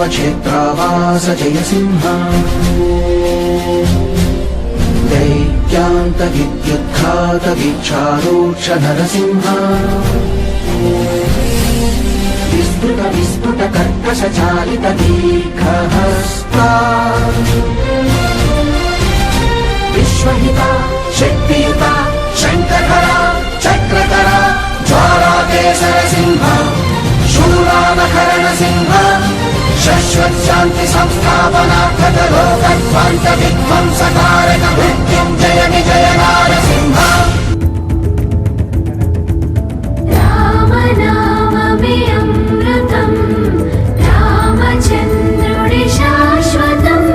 क्षेत्रावास जयसिंह दैत्यान्त विद्युद्घात वीक्षारोक्ष नरसिंह विस्फुट कर्कश चालित दीर्घहस्ता विश्वहिता शक्तियुता शङ्खधरा चक्रधरा ज्वालाकेसर सिंह शूलानकरण सिंह शाश्वत शांति संस्थापनार्थक लोकध्वंस विध्वंसकारक मृत्युंजय विजय नारसिंह राम नाम में अमृतम् रामचन्द्रुडि शाश्वतम्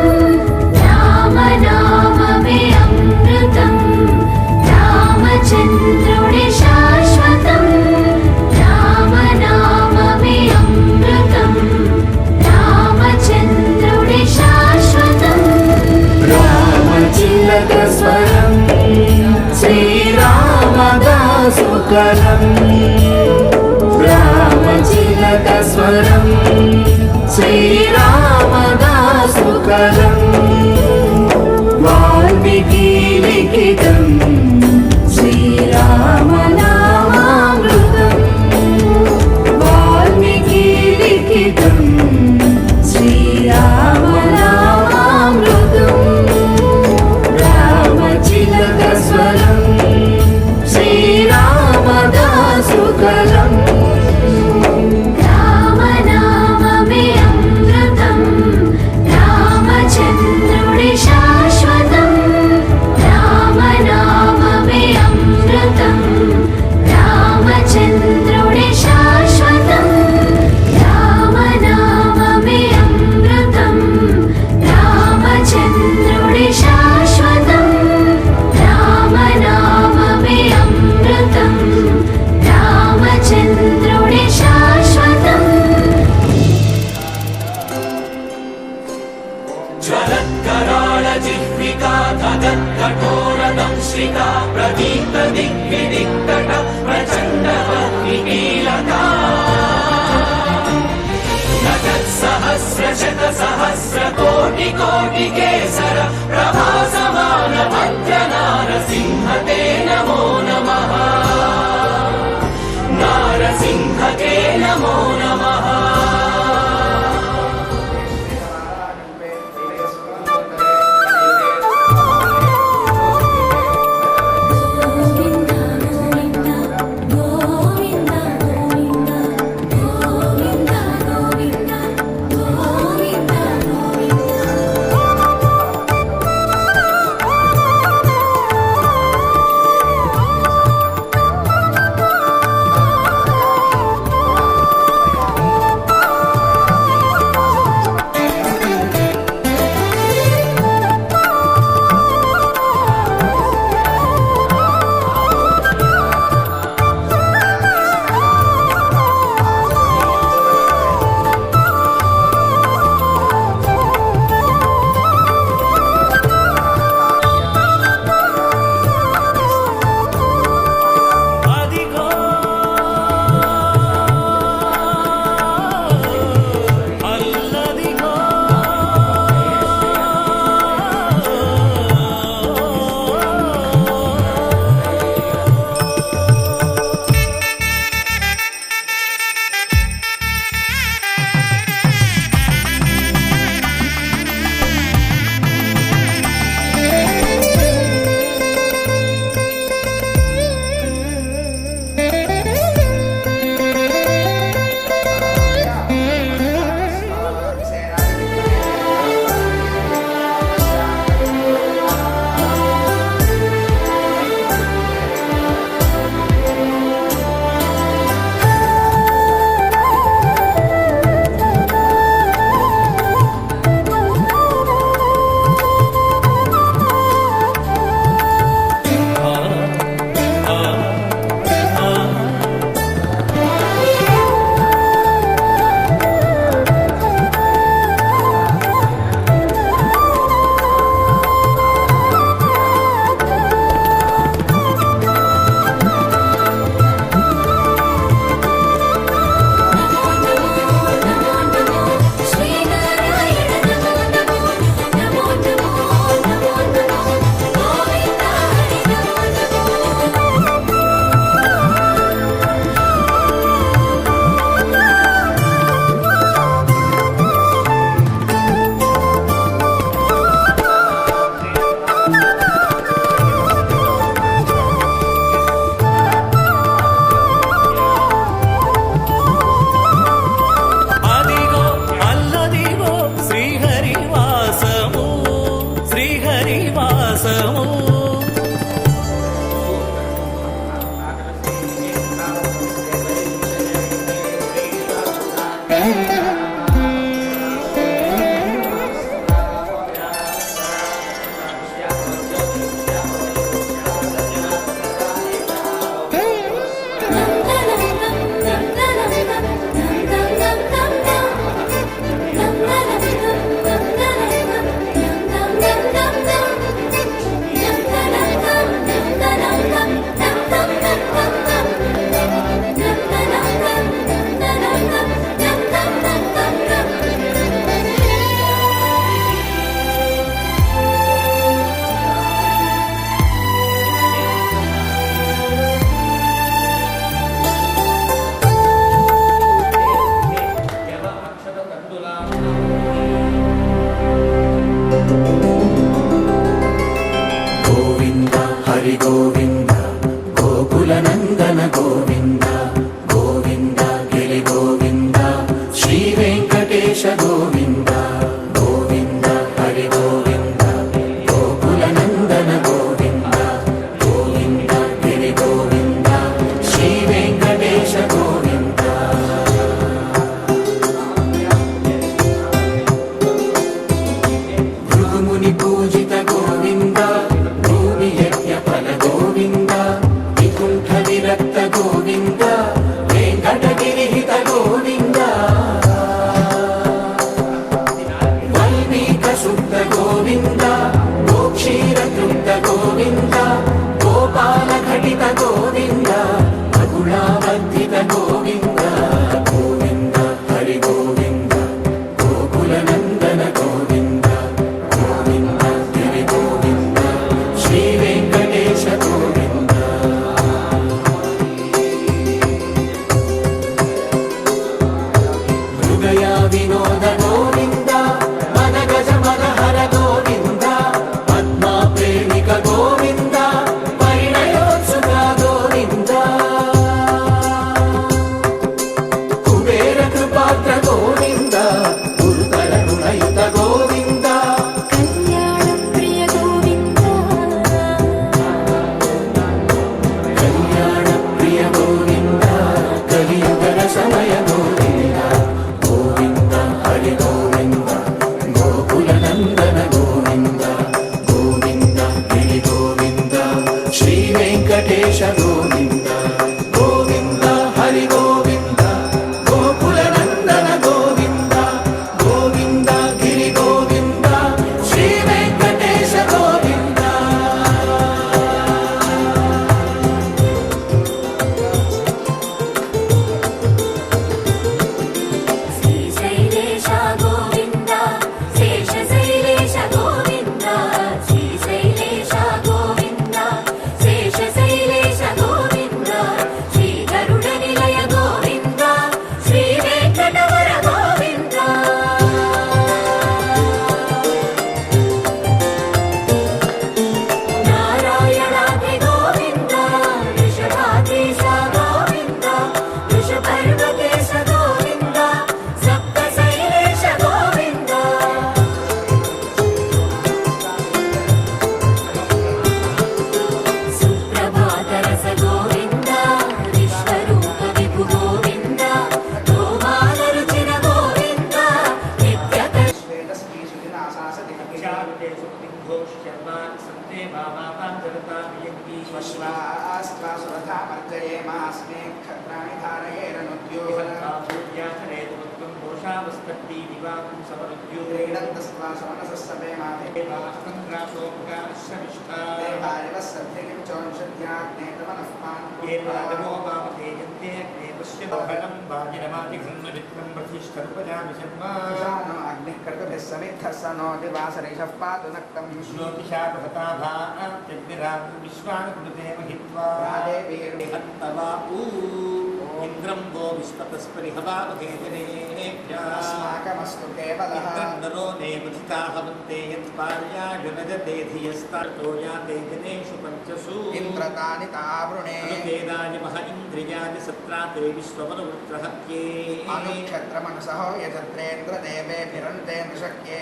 राम नाम में अमृतम् रामचन्द्रुडि शाश्वतम् राम नाम में अमृतम् रामचन्द्रुडि शाश्वतम् रामचिलक स्वरम् श्रीरामदासुकरम् रामचिलक स्वरम् श्रीरामदासुकरम् वाल्मीकि लिखितम् श्रीरामनामामृतम् वाल्मीकि लिखितम् श्रीरामनामामृतम् रामचिलक स्वरम् श्रीरामदासुकरम् राम नाम में अमृतम् रामचन्द्रुडि शाश्वतम् राम नाम में अमृतम् रामचन्द्रुडि शाश्वतम् राम नाम में अमृतम् रामचन्द्रुडि शाश्वतम् राम नाम में अमृतम् रामचन्द्रुडि शाश्वतम् ज्वलत्कराळ जिह्विका तदत्कठोरदंश्रिता प्रदीप्त दिग्विदिक्तट प्रचण्ड वह्निकीलका नगत्सहस्रशत सहस्र कोटि कोटि केसर प्रभासमान भद्र नारसिंह ते नमो नमः नारसिंह ते नमो नमः గోవింద హరి గోవింద గోకుల నందన గోవింద గోవింద గిరి గోవింద శ్రీ వెంకటేశ గోవింద గోవింద హరి గోవింద గోకుల నందన గోవింద గోవింద గిరి గోవింద శ్రీ వెంకటేశ గోవింద భృగుముని పూజిత గోవింద భూమి యజ్ఞ ఫల గోవింద వికుంఠ విరక్త గోవింద వెంకటగిరిహిత గోవింద వల్మీక శుద్ధ గోవింద గోక్షీర తృప్త గోవింద గోపాల ఘటిత గోవింద అగుళావర్ధిత గోవింద గోవింద హరి గోవింద గోకుల నందన గోవింద గోవింద గిరి గోవింద శ్రీ వెంకటేశ గోవింద హృదయ వినోద గోవింద మన గజ మనహర గోవింద పద్మా ప్రేమిక గోవింద పరిణయోత్సుక గోవింద కుబేర కృపాత్ర గోవింద గురుతర రుణయుత గోవింద కళ్యాణ ప్రియ గోవింద కళ్యాణ ప్రియ గోవింద కలియుగ సమయ గోవింద గోవింద హరి గోవింద గోకుల నందన గోవింద గోవింద గిరి గోవింద శ్రీ వెంకటేశ గోవింద గోవింద హరి గోవింద గోకుల నందన గోవింద గోవింద గిరి గోవింద శ్రీ వెంకటేశ గోవింద శ్రీశైలేశ గోవింద శేషశైలేశ గోవింద శ్రీశైలేశ గోవింద శేషశైలేశ గోవింద శ్రీ గరుడ నిలయ గోవింద శ్రీ వెంకటవర గోవింద నారాయణాద్రి గోవింద వృషభాద్రీశ గోవింద వృషపర్వతేశ గోవింద సప్తశైలేశ గోవింద సుప్రభాతరస గోవింద విశ్వరూప విభు గోవింద గోమాలరుచిన గోవింద నిత్యక శ్వాస్వాసురథామర్జయేమాస్మే క్షత్రాణి नो दिवासरिषः पातु नक्तम् इंद्रं गो विश्वतस्परिहवावधेजनेभ्यः केवलः नरो नेवधिता हवन्ते यत्पार्यायुनजते धियस्तार्तो याते जनेषु पञ्चसु इन्द्रतानि तावृणे अनुपेदाय मह इन्द्रियाणि सत्राते विश्ववनुवृत्रहत्ये अनुक्षत्रमनसः यजत्रेन्द्रदेवेभिरन्तेन्द्रशक्ये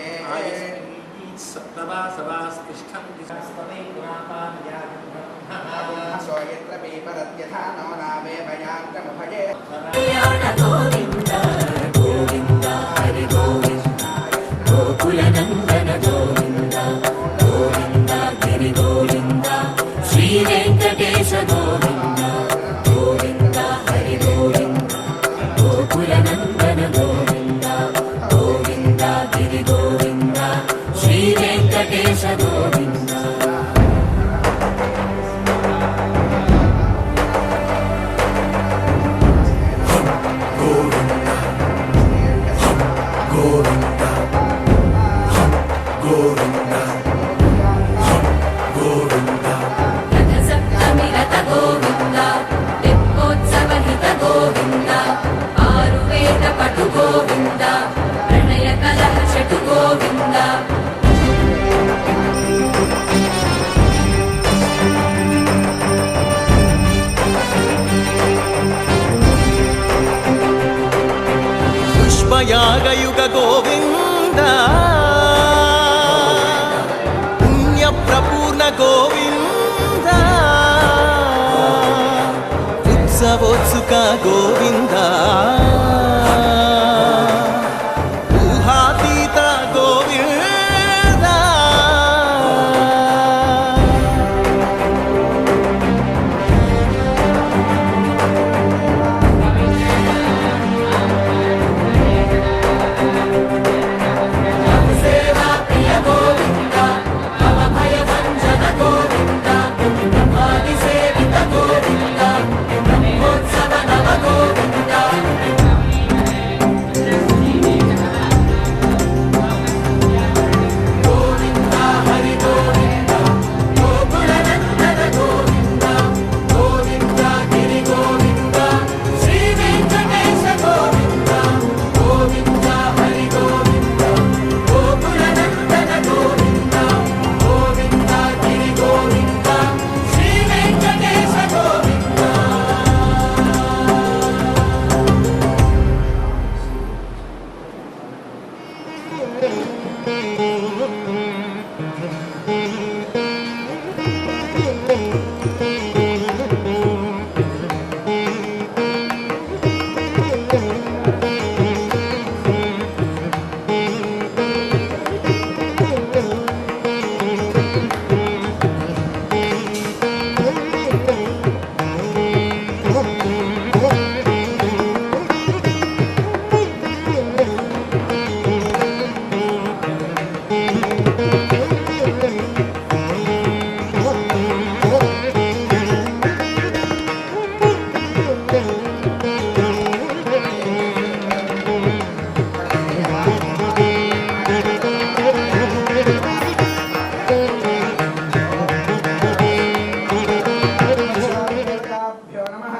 सप्तवासवास्तिष्ठन्ति शास्त्रमे सो यत्र पीपरत्यथा नो नावे भयान्तमुभये కళ్యాణ గోవింద గోవింద హరి గోవింద గోకుల నందన గోవింద గోవింద గిరి గోవింద శ్రీ వెంకటేశ గోవింద గోవింద హరి గోవింద గోకుల నందన గోవింద గోవింద గిరి గోవింద శ్రీ వెంకటేశ గోవింద రథసప్తమి రథ గోవింద తెప్పోత్సవ హిత గోవింద ఆరువేద పటు గోవింద ప్రణయ కలహ షటు గోవింద గోవింద ఉత్సవోత్సుక గోవింద ఊహాతీత గోవింద సేవా ప్రియ గోవింద భవ భయ భంజన గోవింద బ్రహ్మాది సేవిత గోవింద బ్రహ్మోత్సవ నవ గోవింద గోవింద హరి గోవింద గోకుల నందన గోవింద గోవింద గిరి గోవింద శ్రీ వెంకటేశ గోవింద గోవింద హరి గోవింద గోకుల నందన గోవింద గోవింద గిరి గోవింద శ్రీ వెంకటేశ గోవింద దేవతాభ్యో నమః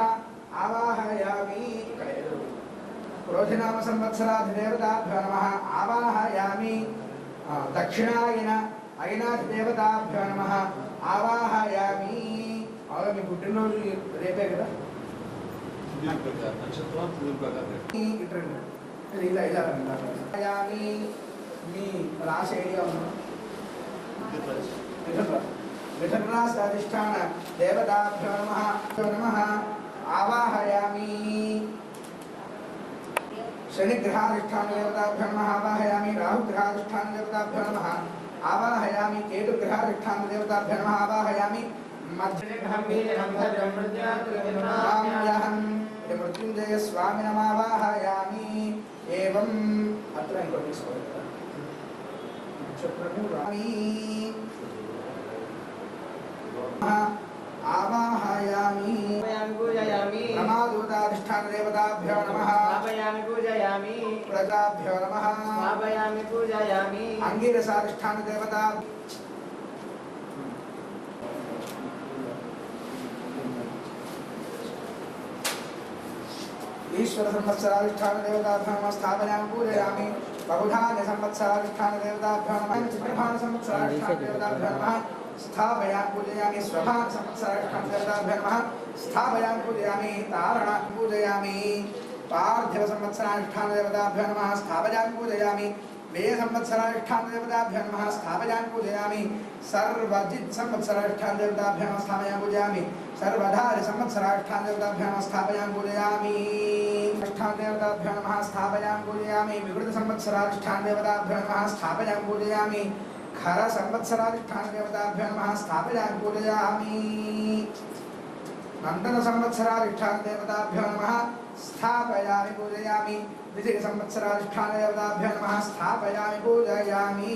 ఆవాహయామి. క్రోధినామ సంవత్సరాధిదేవతాభ్యో నమః ఆవాహయామి. దక్షిణాయన అయినాధిదేవతాభ్యో నమః ఆవాహయామి. అవును, మీ పుట్టినరోజు రేపే కదా? ఇట్రండి. ఇలా ఇలా ఆవాహయామి. మీ రాశి ఐడియా ఉంది? విఠలరాశాధిష్టాన దేవతాభ్యో నమః ఆవాహయామి. శనిగ్రహాధిష్టాన దేవతాభ్యో నమః ఆవాహయామి. రాహుగ్రహాధిష్టాన దేవతాభ్యో నమః ఆవాహయామి. కేతుగ్రహాధిష్టాన దేవతాభ్యో నమః ఆవాహయామి. మృత్యుంజయ స్వామినమావాహయామి. ఏవం అత్ర ఇంకో తీసుకోవాలి. ఆవాహయామి. ప్రమాదూతాధిష్టాన దేవతాభ్యో నమః ప్రజాభ్యో నమః. అంగీరసాధిష్టాన దేవతా ఈశ్వర సంవత్సరాధిష్టాన దేవతాభ్యో నమః స్థాపయామి పూజయామి. బహుధాన్య సంవత్సరాధిష్టాన దేవతాభ్యో నమః చిత్రభాన సంవత్సరాధిష్టాన దేవతాభ్యో నమః స్థాపయామి పూజయామి. స్వభాన సంవత్సరాధిష్టాన దేవతాభ్యో నమః స్థాపయామి పూజయామి. తారణ పూజయామి. పార్థివ సంవత్సరాధిష్టాన దేవతాభ్యో నమః స్థాపయామి పూజయామి. వ్యయ సంవత్సరాధిష్టాన దేవతాభ్యో నమః స్థాపయామి పూజయామి. సర్వజిత్ సంవత్సరాధిష్టాన దేవతాభ్యో నమః స్థాపయామి పూజయామి. సర్వధారి సంవత్సరాధిష్టాన దేవతాభ్యో నమః స్థాపయామి పూజయామి. అధిష్టాన దేవతాభ్యో నమః స్థాపయామి పూజయామి. వికృత సంవత్సరాధిష్టాన దేవతాభ్యో నమః స్థాపయామి పూజయామి. ఖర సంవత్సరాధిష్టాన దేవతాభ్యో నమః స్థాపయామి పూజయామి. నందన సంవత్సరాధిష్టాన దేవతాభ్యో నమః స్థాపయామి పూజయామి. విధిక సంవత్సరాధిష్టాన దేవతాభ్యో నమః స్థాపయామి పూజయామి.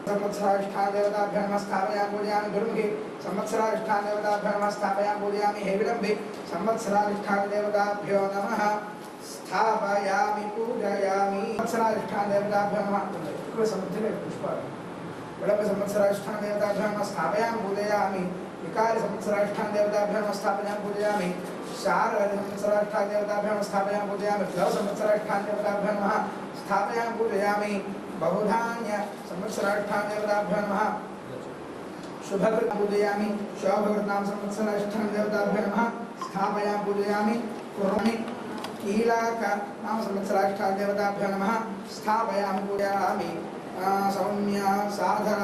సంవత్సరాధిష్టాన దేవతాభ్యో నమః స్థాపయామి పూజయామి. దుర్ముఖి సంవత్సరాధిష్టాన దేవతాభ్యో నమః స్థాపయామి పూజయామి. హే విలంబి సంవత్సరాధిష్టాన దేవతాభ్యో నమః స్థాపయామి పూజయామి. సంవత్సరాధిష్టాన దేవతాభ్యో నమః ఎక్కువ సముద్రమే పుష్పాలు. విలంబ సంవత్సరాధిష్టాన దేవతాభ్యో నమః స్థాపయామి పూజయామి. వికారి సంవత్సరాధిష్టాన దేవతాభ్యో నమః స్థాపయామి పూజయామి. శారద సంవత్సరాధిష్టాన దేవతాభ్యో నమః స్థాపయామి పూజయామి. ప్లవ సంవత్సరాధిష్టాన దేవతాభ్యో నమః స్థాపయామి పూజయామి. బహుధాన్య సంవత్సరాధిష్టాన దేవతాభ్యో నమః శుభకృత్ పూజయామి. శోభకృతనామ సంవత్సరాధిష్టాన దేవతాభ్యో నమః స్థాపయామి పూజయామి. కుర్మి కీలాక నామ సంవత్సరాధిష్టాన దేవతాభ్యో నమః స్థాపయామి పూజయామి. సౌమ్య సాధారణ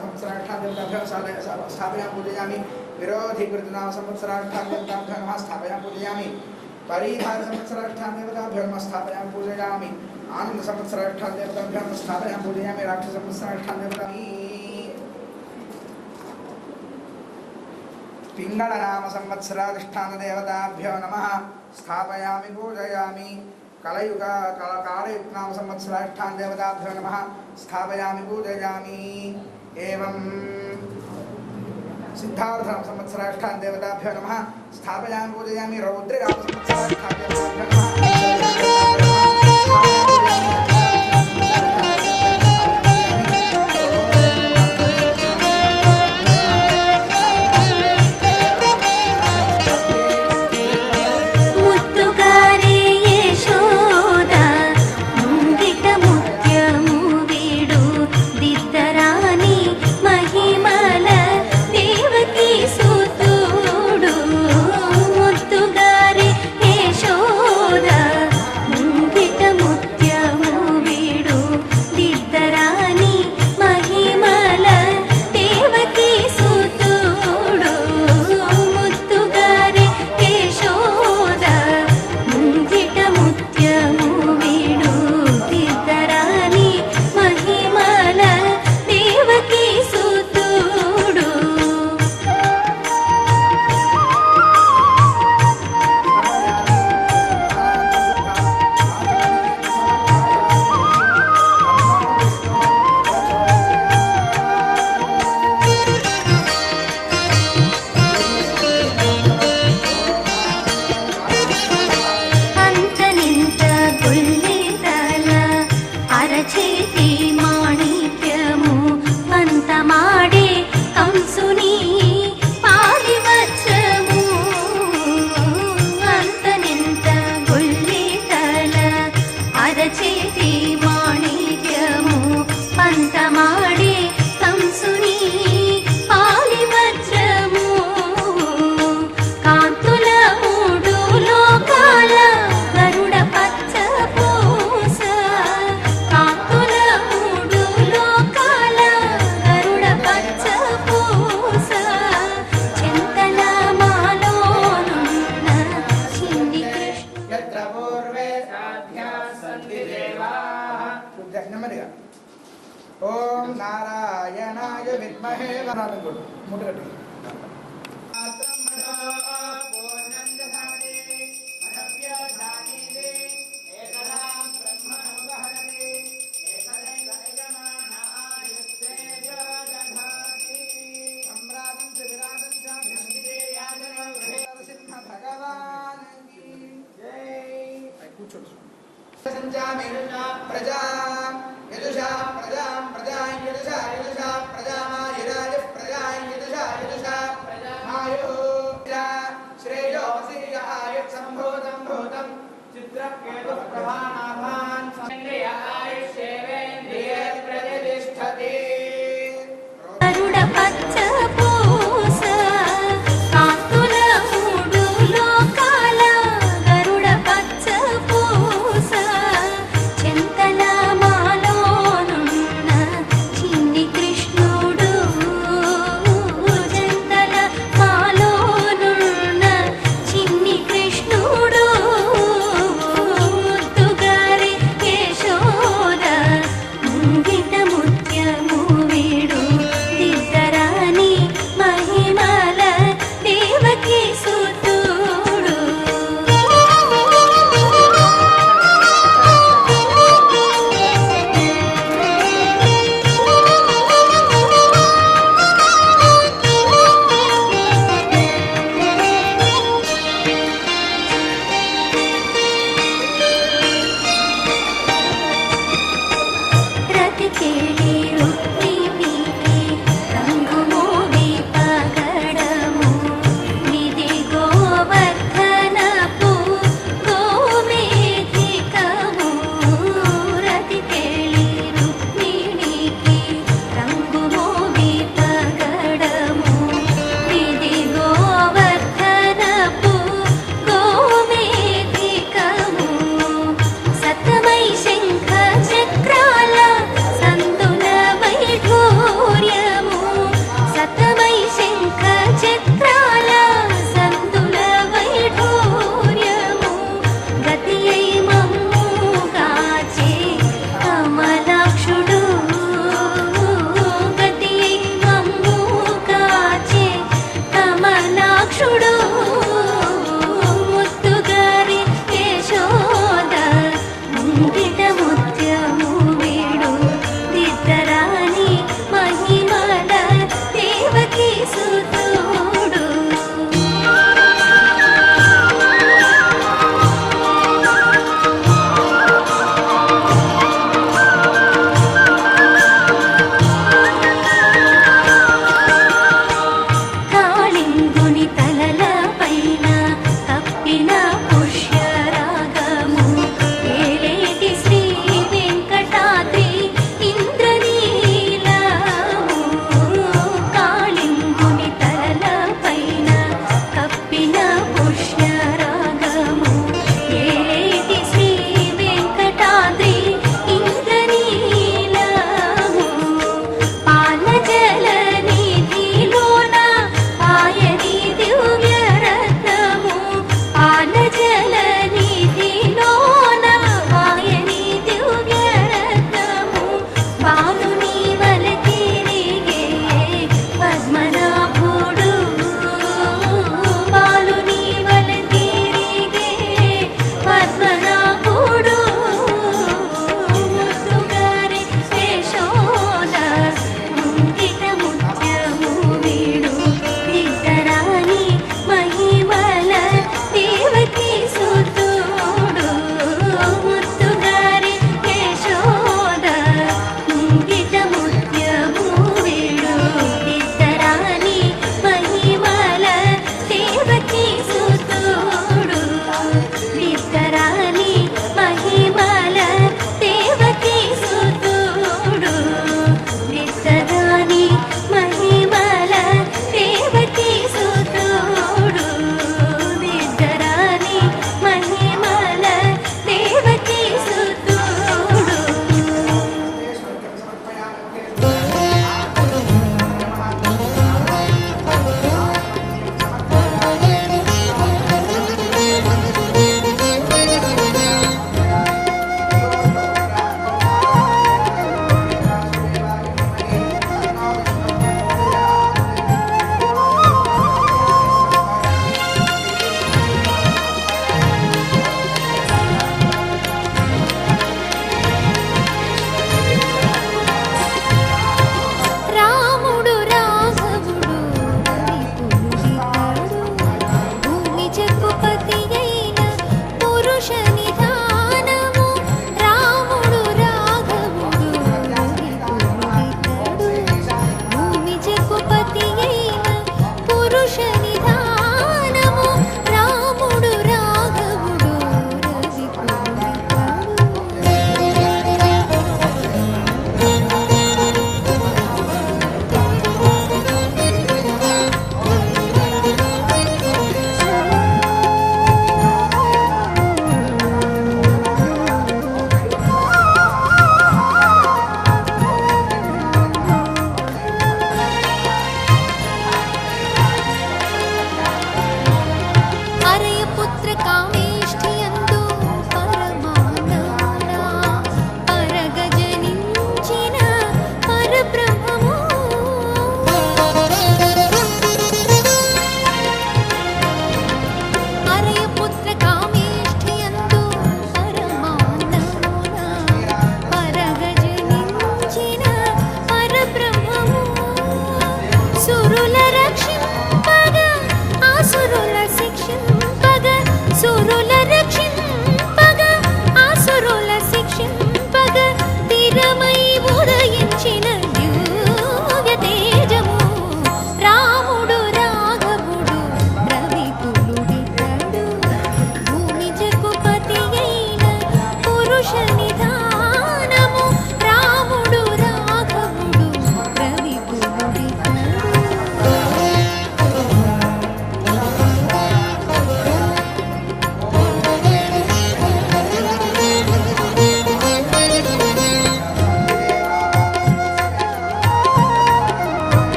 సంవత్సరాధిష్టాన देवताभ्यः स्थापयामि पूजयामि विरोधि कृतनाम संवत्सराष्टां देवताभ्यः नमः स्थापयामि पूजयामि परिहार संवत्सराष्टां देवताभ्यः नमः स्थापयामि पूजयामि आनंद संवत्सराष्टां देवताभ्यः नमः स्थापयामि पूजयामि राक्षस संवत्सराष्टां देवताभ्यः पिंगళनाम संवत्सराधिष्ठान देवताभ्यो नमः स्थापयामि पूजयामि कलयुग कालयुक्नाम संवत्सराधिष्ठान देवताभ्यो नमः स्थापयामि पूजयामि एवं सिद्धार्थ संवत्सराधिष्ठान देवताभ्यो नमः स्थापयामि पूजयामि रौद्रनाम संवत्सराधिष्ठान देवताभ्यो नमः ओम नारायणाय विद्महे वरानगुड मुटगट्टी प्रजा यजुषा प्रजा प्रजा यजुषा यजुषा प्रजा यदाय प्रजा यजुषा సుతుడు కాళింగుని తలల పైన కప్పిన పుష్యరాగము ఏలేటి శ్రీ వెంకటాద్రి ఇంద్రనీలము కాళింగుని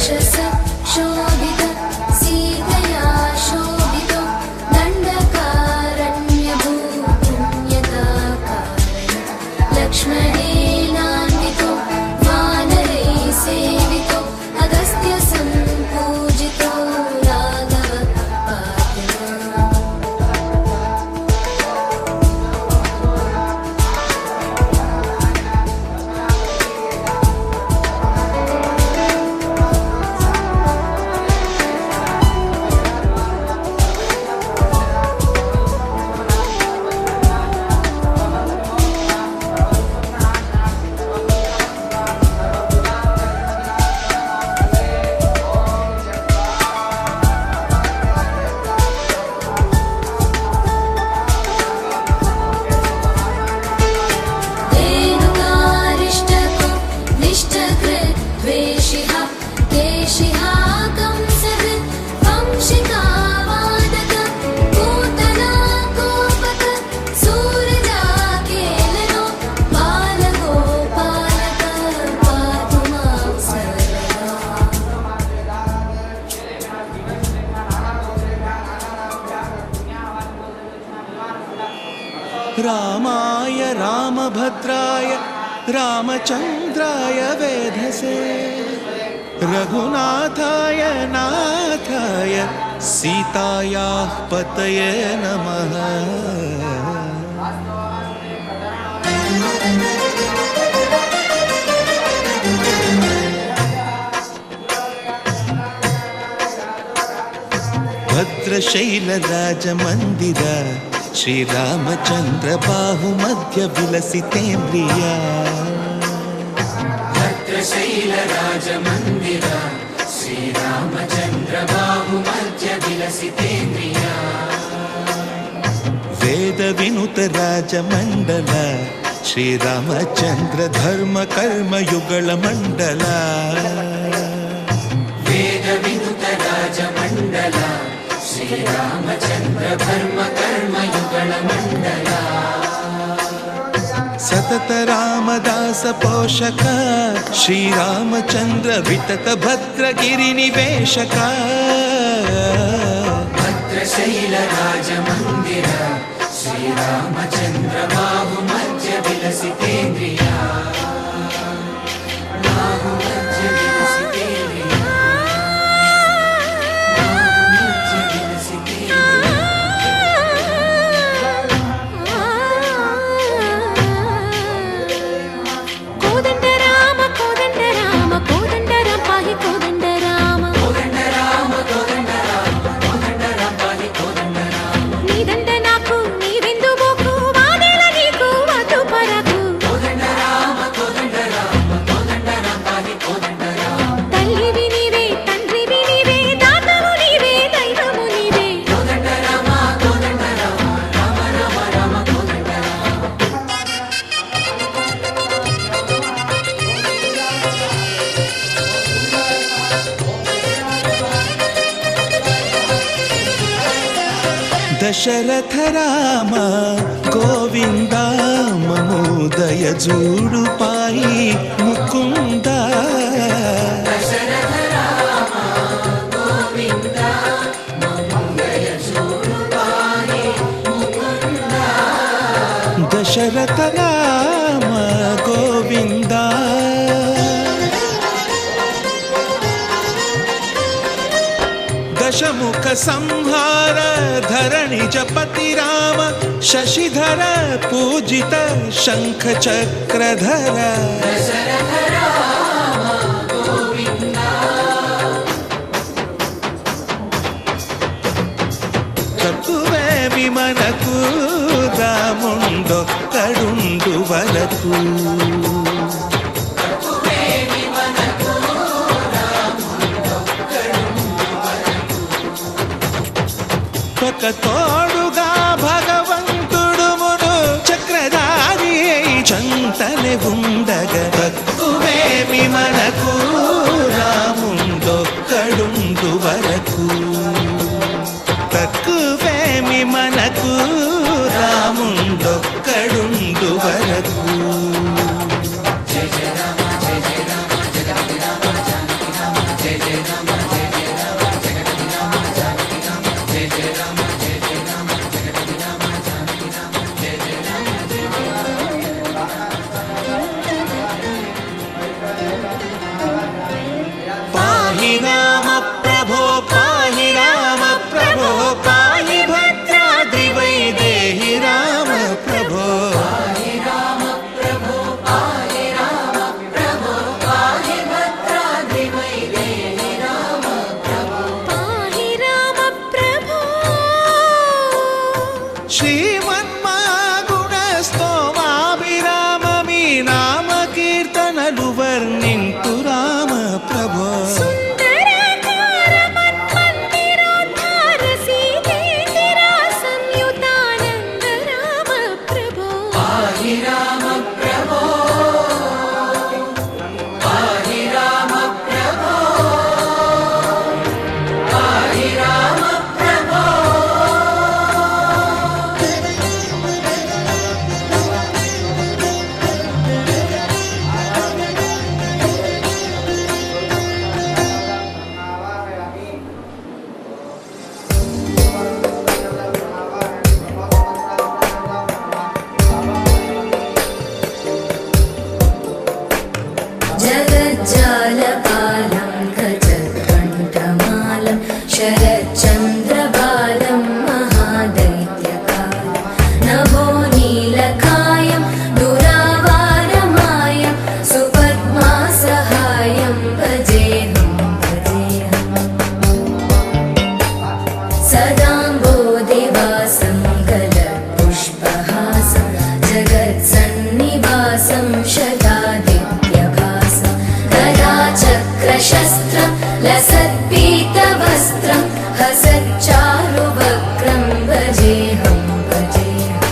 वक्षस शोभित सीतया शोभितो दण्डकारण्यभूपुण्यताकारण लक्ष्मणेनान्वितो वानरैः सेवितो अगस्त्य सम्पूजितो राघव पार्थिव धेनुकारिष्टको निष्ठकृद्वेषिः केशिहा कंसकृत् वंशिकावादक पूतना कोपक सूरजाकेलनो बालगोपालक पातु मां सर्वदा रामाय रामभद्राय रामचन्द्राय वेधसे रघुनाथाय नाथाय सीतायाः पतये नमः। भद्रशैलराजमन्दिर श्रीरामचन्द्र बाहुमध्य विलसितेन्द्रिया भद्रशैलराजमन्दिर श्रीरामचन्द्र बाहुमध्य विलसितेन्द्रिया वेदविनुत राजमण्डल श्रीरामचन्द्र धर्म कर्म युगल मण्डल वेदविनुत राजमण्डल श्रीरामचन्द्र धर्म कर्म युगल मण्डल सतत रामदास पोषक श्रीरामचन्द्र वितत भद्रगिरि निवेशक भद्रशैलराजमन्दिर श्रीरामचन्द्र बाहुमध्य विलसितेन्द्रिया बाहुमध्य विलसितेन्द्रिया बाहुमध्य विलसितेन्द्रिया కోదండ రామ కోదండ రామ కోదండ రామ పాహి కోదండ రామ కోదండ రామ కోదండ రామ కోదండ రామ పాహి కోదండ రామ నీదండ నాకు నీదెందు బోకు వాదేల నీకు వద్దు పరకు కోదండ రామ కోదండ రామ కోదండ రామ పాహి కోదండ రామ తల్లివి నీవే తండ్రివి నీవే దాతవు నీవే దైవము నీవే కోదండ రామ కోదండ రామ రామ రామ రామ కోదండ రామ दशरथ राम गोविन्द ममोदय जूडु पाई मुकुन्द दशरथ राम गोविन्द ममोदय जूडु पाहि मुकुन्द दशरथ राम गोविन्द दशमुख संहार धरणि जपति राम शशिधर पूजित शंख चक्रधर दशरथ राम गोविन्द तत्वే విమనకు రాముండొక్కడుండు వరకు ఒక తోడుగా భగవంతుడు మును చక్రధారి చంతనే ఉండగా తక్కువేమి మనకు రాముండొక్కడుండు వరకు తక్కువేమి మనకు రాముండొక్కడుండు వరకు జయ జయ రామ జయ జయ రామ జగతి రామ జానకి రామ జయ జయ पाहि राम प्रभो पाहि राम प्रभो पाहि भद्राद्रिवैदेहि राम प्रभो पाहि राम प्रभो पाहि राम प्रभो पाहि भद्राद्रिवैदेहि राम प्रभो पाहि राम प्रभो श्रीमन्मागुणस्तोमाभिराममी नाम कीर्तनलु वर्णिन्तु राम प्रभो सुन्दराकार मन्मन्दिरोद्धार सीतेतिरा संयुतानन्द राम प्रभो पाहि राम प्रभो पाहि राम प्रभो पाहि राम प्रभो जगज्जालपालं गजकण्ठमालं शरच्चन्द्रबालं महादैत्यकालं नभो नीलकायं दुरावारमायं सुपद्मासहायं भजेऽहं सदाम्बोधिवासं गलत्पुष्पहासं जगत्सन्निवासं शतादित्यभासं गदाचक्रशस्त्रं लसत्पीतवस्त्रं हसच्चारुवक्त्रं भजेऽहं भजेऽहम्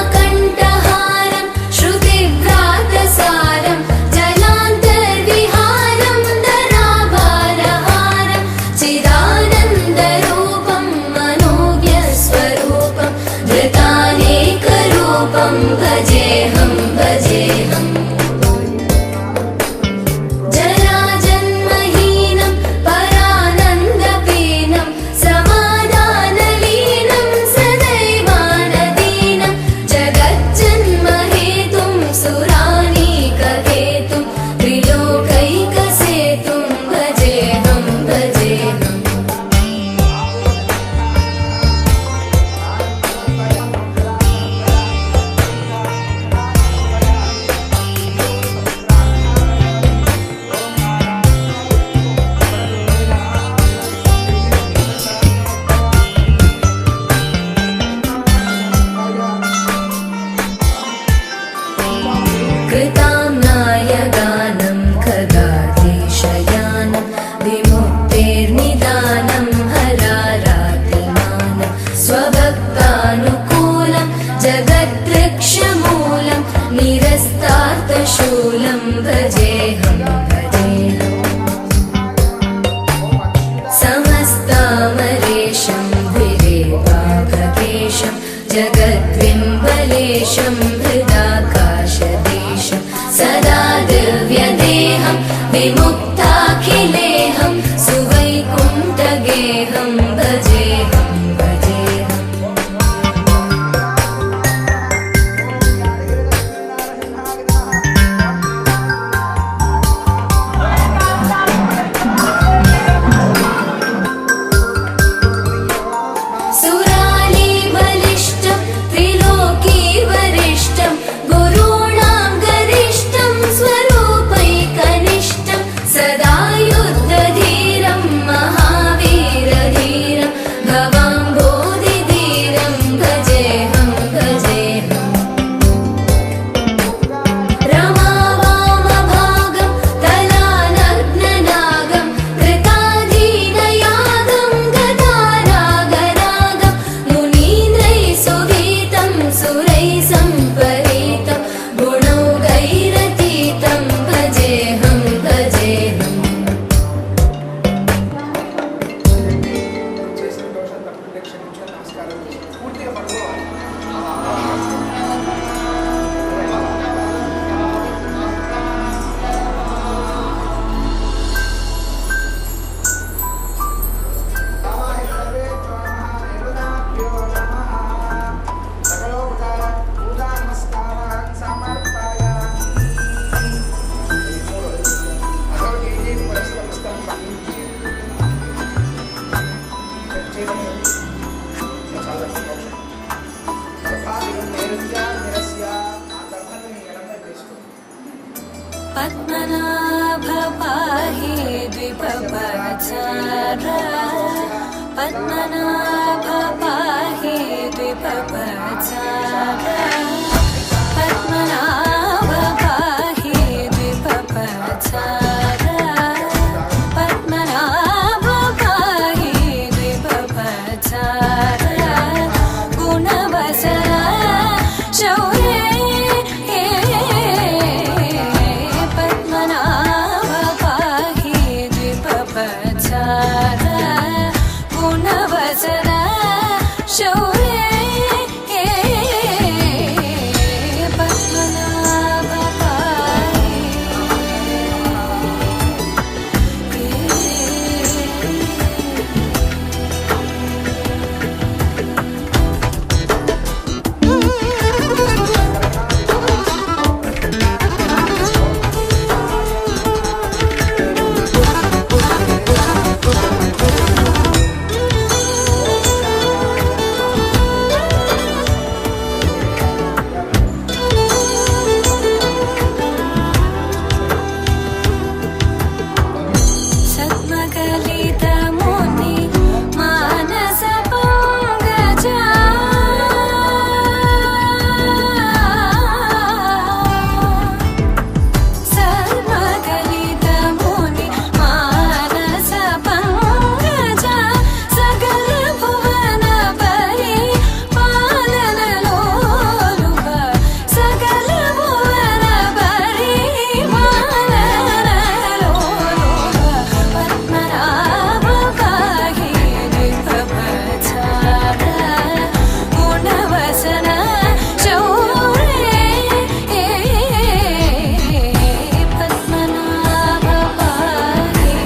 रमाकण्ठहारं श्रुतिव्रातसारं जलान्तर्विहारं धराभारहारं चिदानन्दरूपं मनोज्ञस्वरूपं धृतानेकरूपं भजेऽहं भजेऽहम् जराजन्महीनं परानन्दपीनं समाधानलीनं सदैवानदीनं जगज्जन्महेतुं सुरानीकहेतुं त्रिलोकैकसेतुं भजेऽहं भजेऽहम् कृताम्नायगानं खगाधीशयानं विमुक्तेर्निदानं हरारातिमानं स्वभक्तानुकूलं जगद्वृक्षमूलं निरस्तार्थशूलं भजेऽहं भजेऽहम् समस्तामरेशं विरेवाभकेशं जगद्विम्बलेशं हृदाकाशदेशं सदा दिव्यदेहं विमुक्ताखिलेहं सुवैकुण्ठगेहं भजेऽहं भजेऽहम् सुराली बलिष्ठ त्रिलोकी वरिष्ठ पद्मनाभ पाहि द्विपपचारा पद्मनाभ पाहि द्विपपचारा पद्मनाभ पाहि द्विपपचारा गुणवसरा शौर्ये पद्मनाभ पाहि द्विपपचारा गुणवसरा शौर्ये पद्मनाभ पाहि सद्मकलितमुनि मानसपङ्कजा सद्मकलितमुनि मानसपङ्कजा सकलभुवनपरि पालनलोलुप सकलभुवनपरि पालनलोलुप पद्मनाभ पाहि द्विपपचारा गुणवसना शौर्ये पद्मनाभ पाहि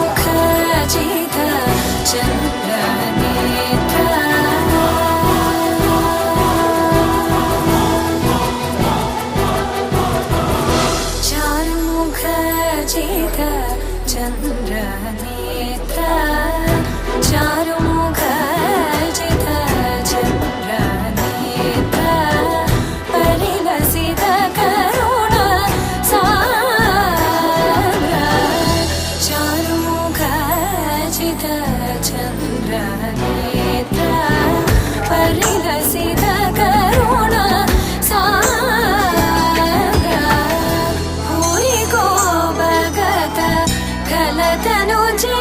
चारुमुखजित चन्द्रनेत्रा चारुमुखजित चन्द्रनेत्रा चारुमुखजित चन्द्रनेत्रा परिलसित करुणा साग्रा चारुमुखजित चन्द्रनेत्रा परिलसित करुणा साग्रा भूरि गोपगत खलतनुजेन्द्रा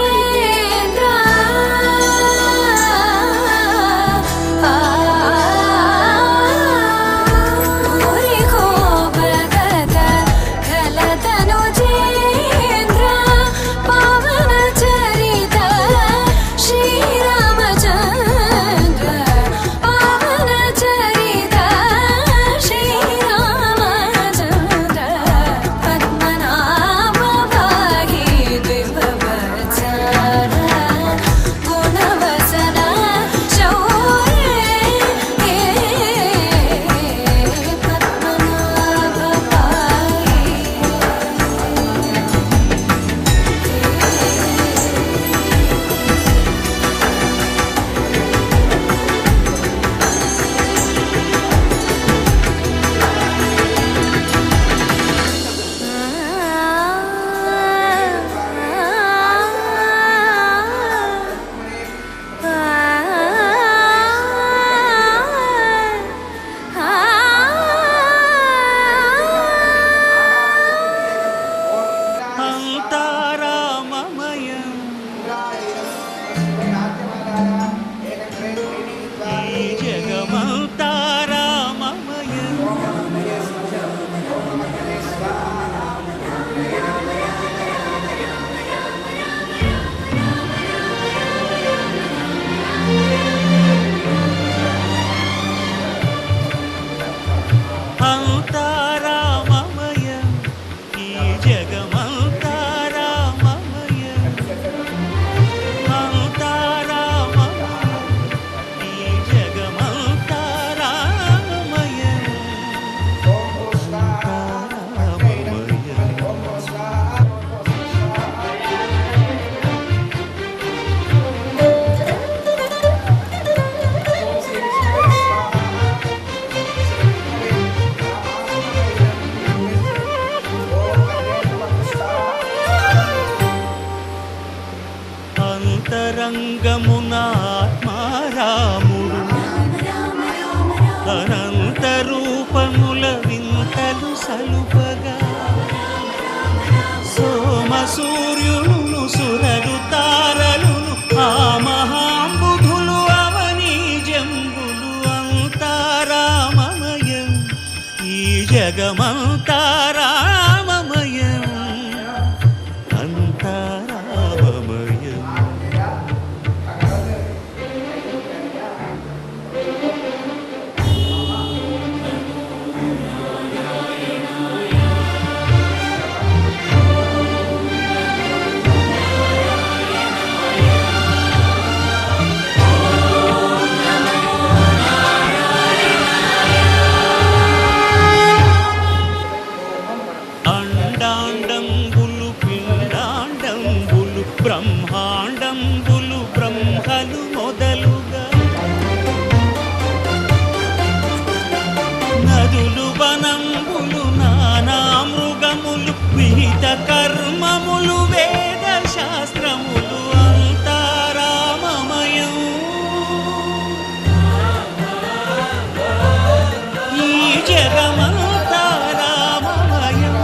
అంతరంగమున ఆత్మారాముడు అనంత రూపముల వింతలు సలుపగా సోమ సూర్యులను సురలు తారలును ఆ మహాంబుధులు అవని జంబులు అంతారామమయం ఈ జగమంతారామమయం అంతారామమయం. అండాండంబులు పిండాండంబులు బ్రహ్మాండంబులు బ్రహ్మలు మొదలుగా నదులు వనంబులు నానా మృగములు విహిత కర్మములు వేద శాస్త్రములు అంతారామమయం ఈ జగమంతారామమయం.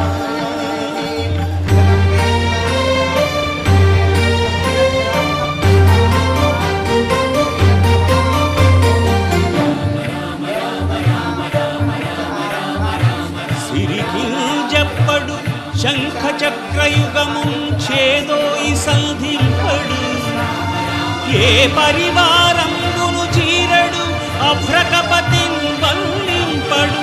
సిరికింజప్పడు శంఖ చక్రయుగము చేదోయి సంధింపడు ఏ పరివారంబును చీరడు అభ్రకపతిన్ వల్లింపడు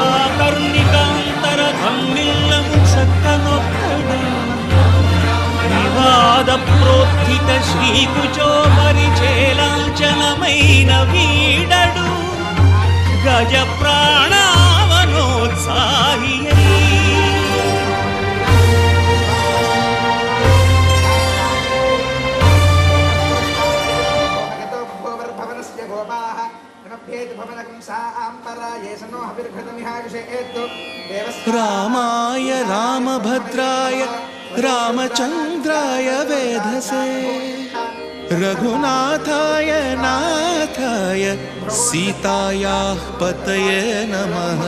ఆ కరుణికాంతర ధమ్మిల్లము చక్కనొక్కడు వివాద ప్రోత్థిత శ్రీకుచో పరిచేలాంచనమైన వీడడు గజ ప్రాణావనోత్సాహి రామాయ రామభద్రాయ రామచంద్రాయ వేధసే రఘునాథాయ నాథాయ సీతాయాః పతయే నమః.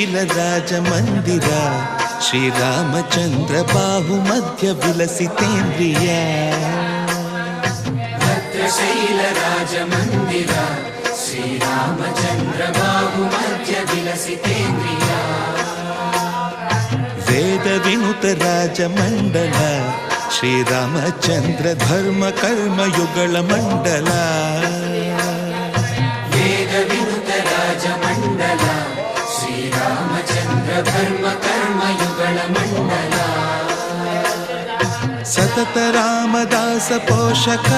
భద్రశైలరాజమందిర శ్రీరామచంద్ర బాహుమధ్య విలసితేంద్రియ భద్రశైలరాజమందిర శ్రీరామచంద్ర బాహుమధ్య విలసితేంద్రియ వేద వినుత రాజమండల శ్రీరామచంద్ర ధర్మ కర్మయుగళ మండల వేద వినుత రాజమండల శ్రీరామచంద్ర ధర్మ కర్మయుగళ మండల సతత రామదాస పోషక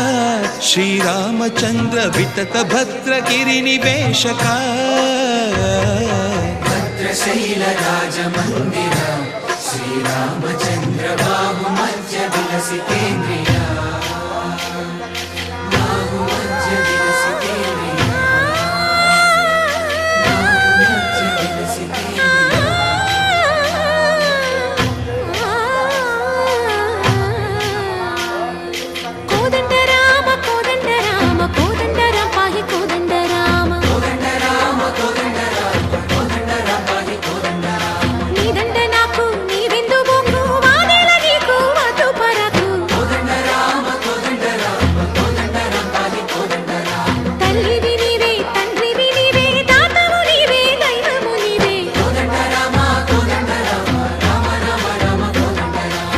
శ్రీరామచంద్ర వితత భద్రగిరి నివేశక భద్రశైల రాజమందిర శ్రీరామచంద్ర బాహుమధ్య విలసితేంద్రియ బాహుమధ్య విలసితేంద్రియ బాహుమధ్య విలసితేంద్రియ. కోదండ రామ కోదండ రామ కోదండ రామ పాహి కోదండ రామ కోదండ రామ కోదండ రామ కోదండ రామ పాహి కోదండ రామ నీదండ నాకు నీవెందు బొంగు వాదెల నీకు వతు పరకు కోదండ రామ కోదండ రామ కోదండ రామ పాహి కోదండ రామ తల్లివి నీవే తండ్రివి నీవే దాతవు నీవే దైవము నీవే కోదండ రామ కోదండ రామ రామ రామ రామ కోదండ రామ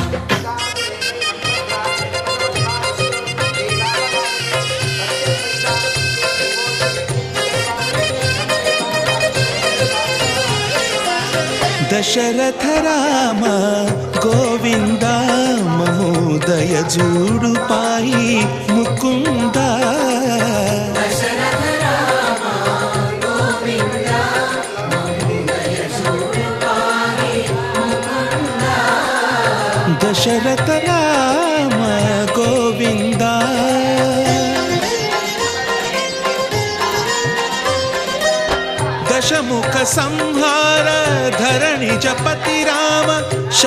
దశరథ రామ గోవింద మమోదయ జూడు పాయి ముకుంద దశరథ రామ గోవింద మహోదయ చూడు పాహి ముకుంద దశరథ రామ గోవింద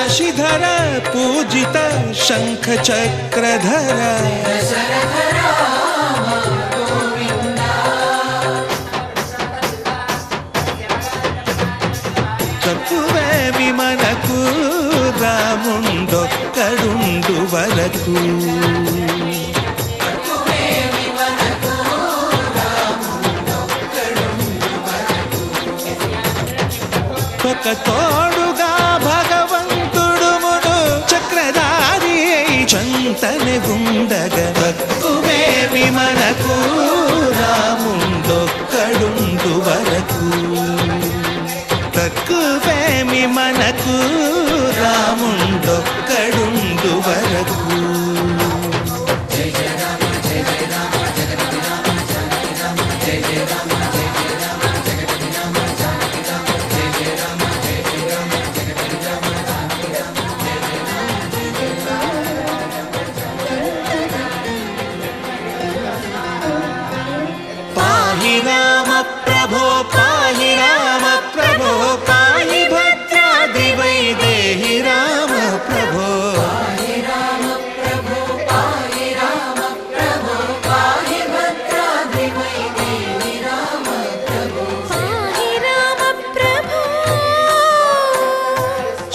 శశిధర పూజిత శంఖ చక్రధర తక్కువేమి మనకు రాముండొక్కడుండు వరకు ఒక తోడుగా భగవంతుడు ముడు చక్రధారి చంతని ఉండగా తక్కువేమి మనకు రాముండొక్కడుండు వరకు తక్కువేమి మనకు రాముండొక్కడుండు వరకు పాహి రామ ప్రభో పాహి రామ ప్రభో పాహి భద్రాద్రి వైదేహి రామ ప్రభో పాహి రామ ప్రభో పాహి రామ ప్రభో పాహి భద్రాద్రి వైదేహి రామ ప్రభో పాహి రామ ప్రభో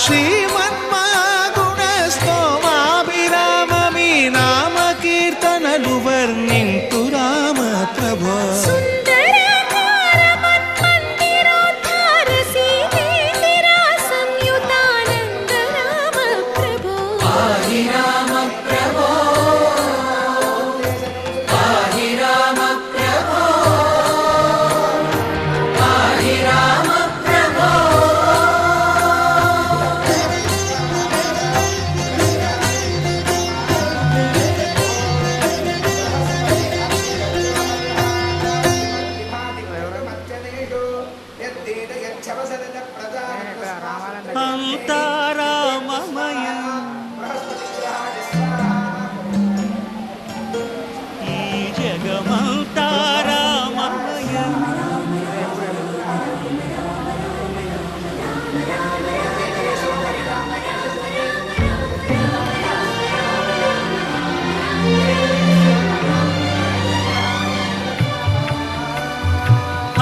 శ్రీమన్మాగుణ స్తోమాభిరామ మీ నామ కీర్తనలు వర్ణింతు రామ ప్రభో సుందరాకార మన్మందిరోద్ధార సీతేందిర సంయుతానంద రామ ప్రభో పాహి రామ ప్రభో పాహి రామ ప్రభో పాహి రామ ప్రభో అంతా రామమయం ఈ జగమంతా రామమయం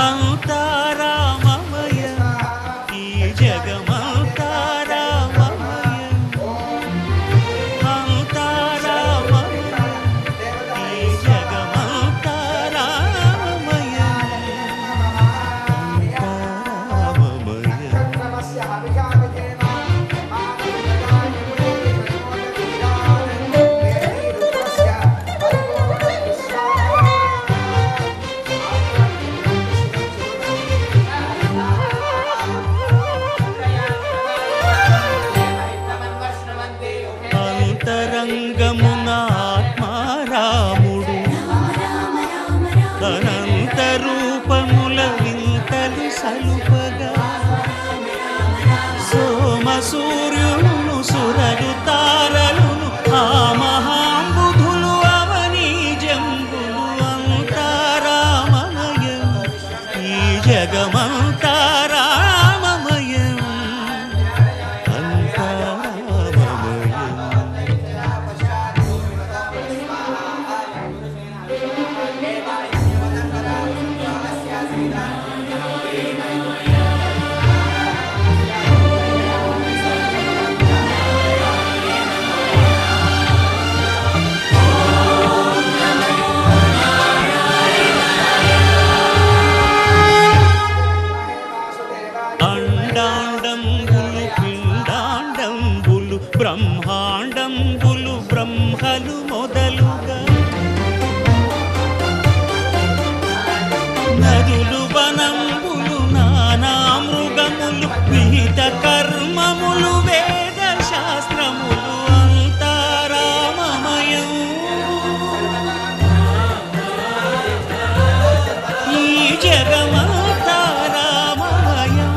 అంతా రామమయం ఈ జగమంతా రామమయం అంతా రామమయం ఈ జగమంతా రామమయం అంతా రామమయం అంతరంగమున ఆత్మారాముడు అనంత రూపముల వింతలు సలుపగా సోమ సూర్యులను సురలు తారలును ఆ మహాంబుధులు అవనీ జంబులు అంతారామమయం ఈ జగమంతా రామమయం అంతారామమయం అండాండంబులు పిండాండంబులు బ్రహ్మాండంబులు బ్రహ్మలు మొదలుగా నదులు వనంబులు నానా మృగములు విహిత కర్మములు వేద శాస్త్రములు అంతారామమయం ఈ జగమంతా రామమయం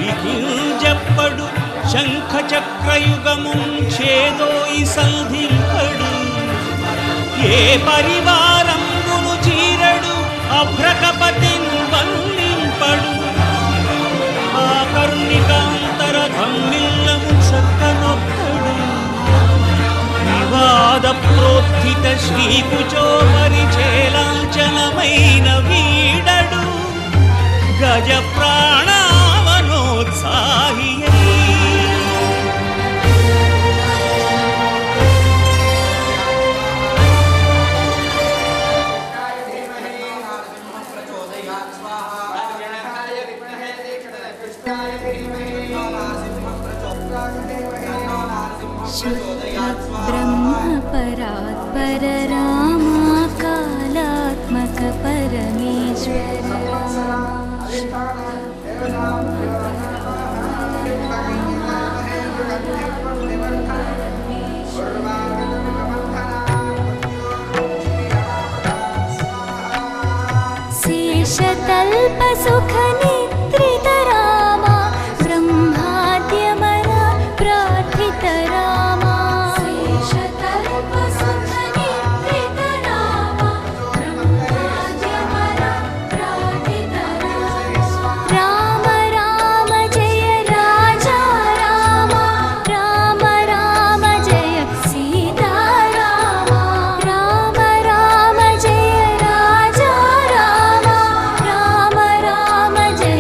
సిరికింజప్పడు శంఖ చక్రయుగము చేదోయి సంధింపడు ఏ పరివారంబును చీరడు అభ్రకపతిన్ వల్లింపడు ఆ కర్ణికాంతర ధమ్మిల్లము చక్కనొక్కడు వివాద ప్రోత్థిత శ్రీకుచో పరిచేలాంచనమైన వీడడు గజ ప్రాణావనోత్సాహి ब्रह्मपरात्पर रामा कालात्मक परमेश्वर शेषतल्प सुख निद्रित रामा ब्रह्माद्यमन प्रार्थित रामा शेषतल्प सुख निद्रित रामा ब्रह्माद्यमन प्रार्थित राम राम जय राजा रामा राम राम जय सीता रामा राम राम जय राजा रामा राम राम जय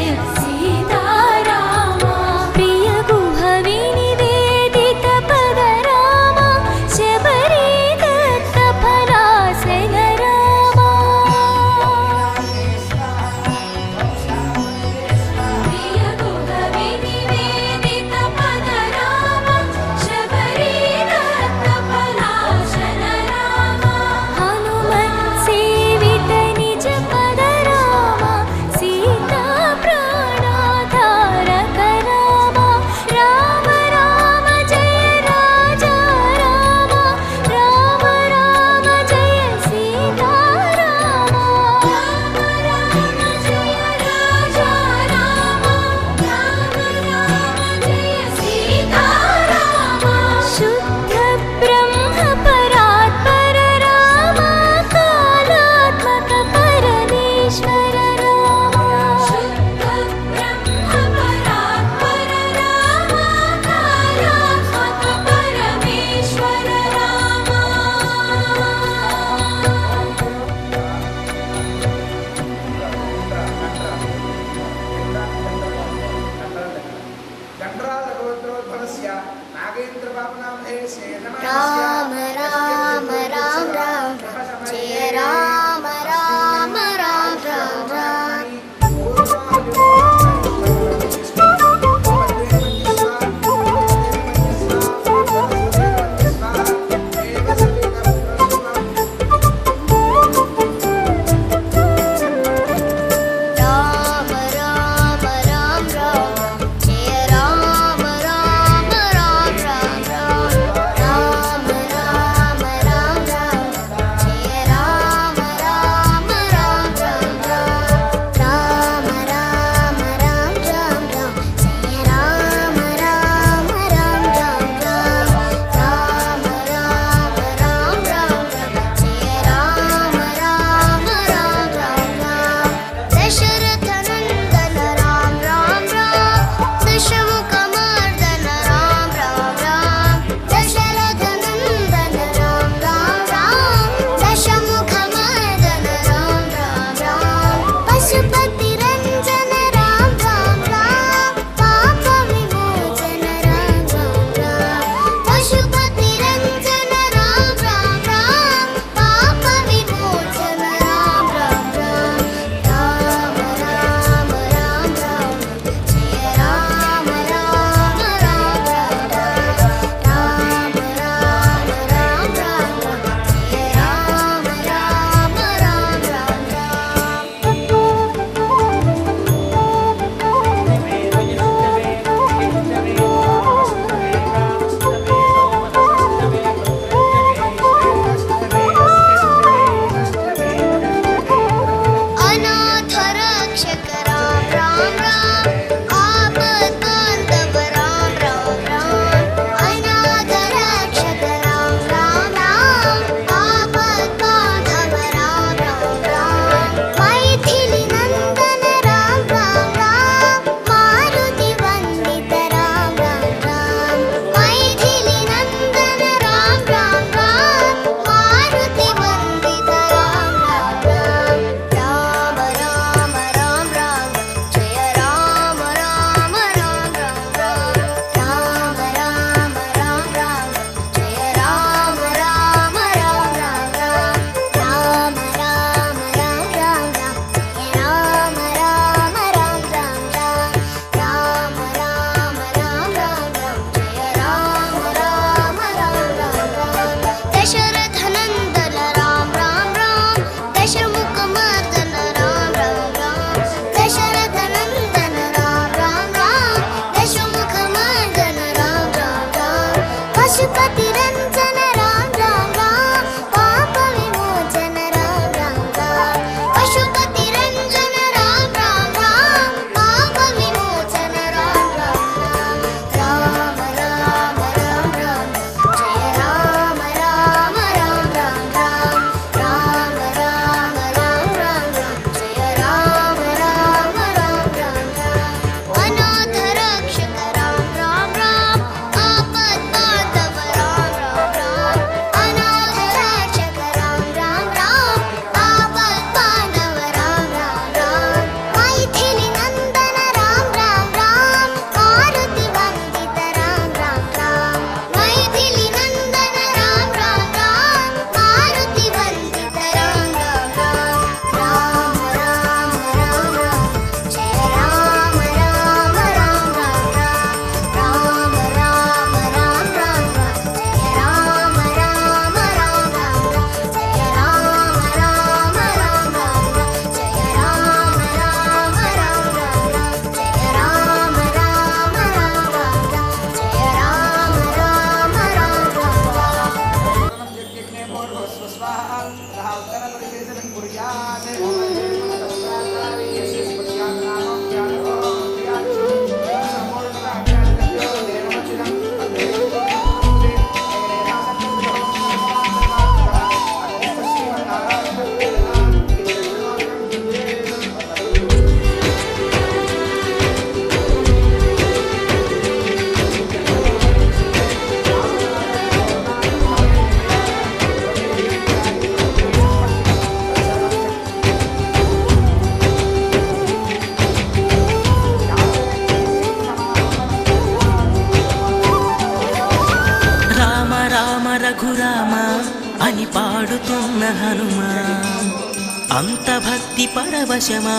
అంత భక్తి పరవశమా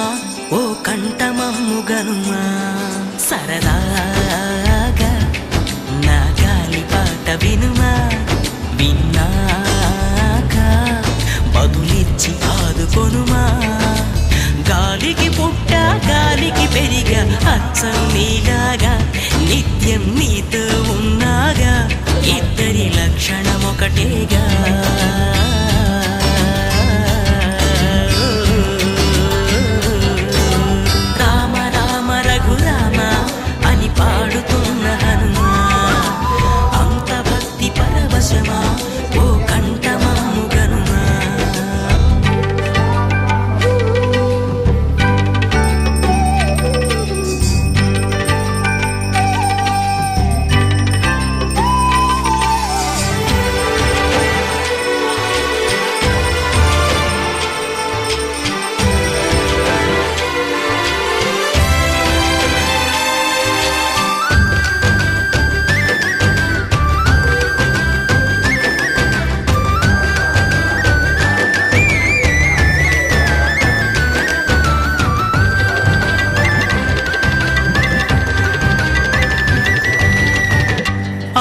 ఓ కంఠమమ్ము గనుమా సరదాగా నా గాలి పాట వినుమా విన్నాక బదులిచ్చి ఆదుకొనుమా గాలికి పుట్ట గాలికి పెరిగా అచ్చం నీలాగా నిత్యం నీతో ఉన్నాగా ఇద్దరి లక్షణం ఒకటేగా రామ రామ రఘురామ అని పాడుతున్న హనుమా అంత భక్తి పరవశమా ఓ కంఠమమ్ము గనుమా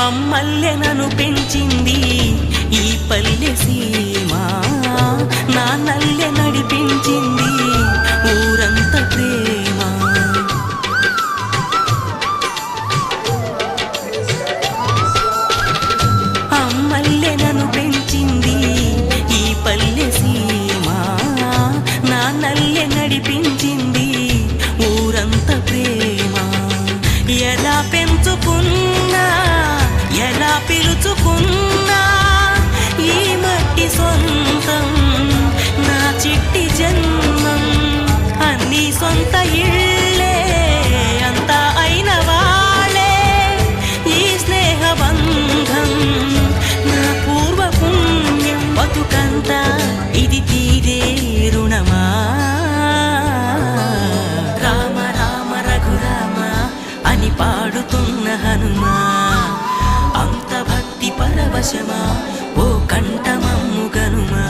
అమ్మల్లె నన్ను పెంచింది ఈ పల్లె సీమ నాన్నల్లె నడిపించింది ఊరంత ప్రేమ అమ్మల్లె నన్ను పెంచింది ఈ పల్లె సీమ నాన్నల్లె నడిపించింది ఊరంత ప్రేమ ఎలా పెంచుకున్నా ఎలా పిలుచుకున్నా ఈ మట్టి సొంతం నా చిట్టి జన్మం అన్ని సొంత ఇళ్ళే అంతా అయిన వాళ్ళే ఈ స్నేహ బంధం నా పూర్వ పుణ్యం బతుకంతా ఇది తీరే రుణమా రామ రామ రఘురామ అని పాడుతున్న హనుమా అంత భక్తి పరవశమా ఓ కంఠమమ్ము గనుమా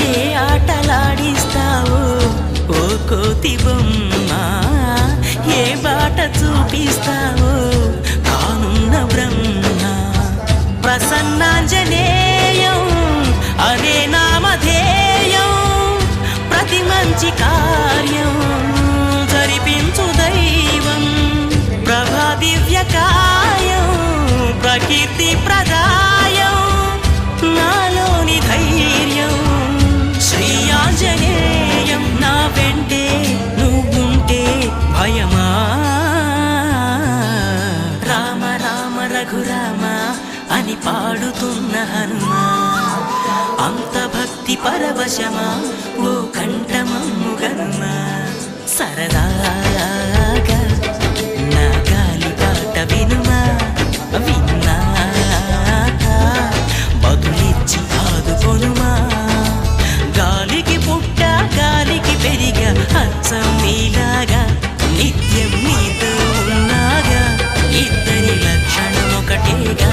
ఏ ఆటలాడిస్తావో ఓ కోతి బొమ్మ ఏ బాట చూపిస్తావో కానున్న బ్రహ్మ ప్రసన్నాంజనేయం అనే నామధేయం ప్రతి మంచి కార్యం జరిపించు దైవం ప్రభా దివ్య కాయం ప్రకీర్తి ప్రదాయం నాలోని ధైర్యం శ్రీ ఆంజనేయం నా వెంటే నువ్వుంటే భయమా రామ రామ రఘురామ అని పాడుతున్న హనుమా అంత భక్తి పరవశమా ఓ కంఠమమ్ము గనుమా సరదాగా నా గాలి పాట వినుమా విన్నాక బదులిచ్చి ఆదుకొనుమా గాలికి పుట్ట గాలికి పెరిగా అచ్చం నీలాగా నిత్యం నీతో ఉన్నాగా ఇద్దరి లక్షణం ఒకటేగా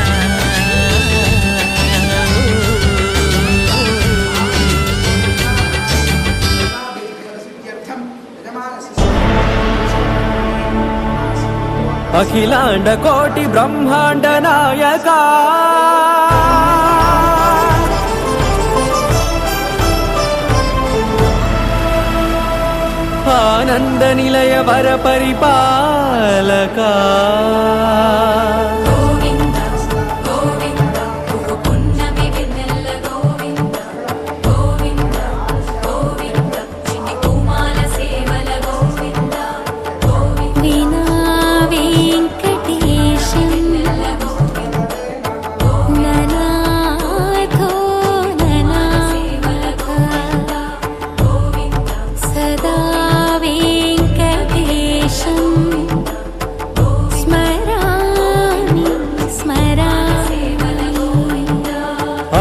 అఖిలాండ కోటి బ్రహ్మాండ నాయకా ఆనంద నిలయ వర పరిపాలకా గోవింద గోవింద పున్నమి వెన్నెల గోవింద గోవింద గోవింద చిన్ని కుమార సేవల గోవింద గోవింద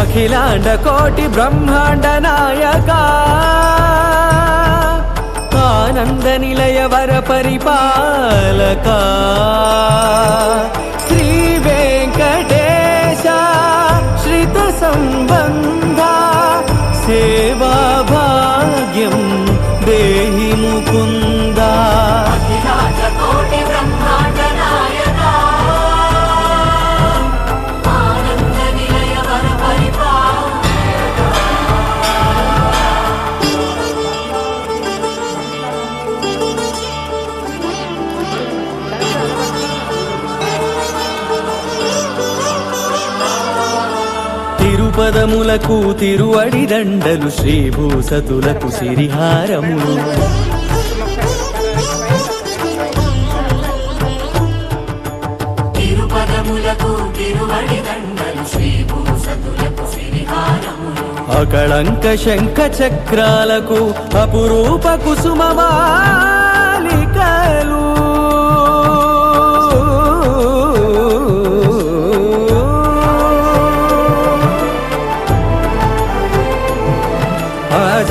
అఖిలాండ కోటి బ్రహ్మాండ నాయక ఆనంద నిలయ వర పరిపాలక శ్రీ వెంకటేశ శ్రిత సంబంధ సేవా భాగ్యం దేహి ముకుంద. అఖిలాండ కోటి బ్రహ్మాండ నాయక ఆనంద నిలయ వర తిరుపదములకు తిరువడి దండలు శ్రీభూసతులకు సిరిహారములు తిరుపదములకు తిరువడి దండలు శ్రీభూసతులకు సిరిహారములు అకళంక శంఖ చక్రాలకు అపురూప కుసుమమాలికలు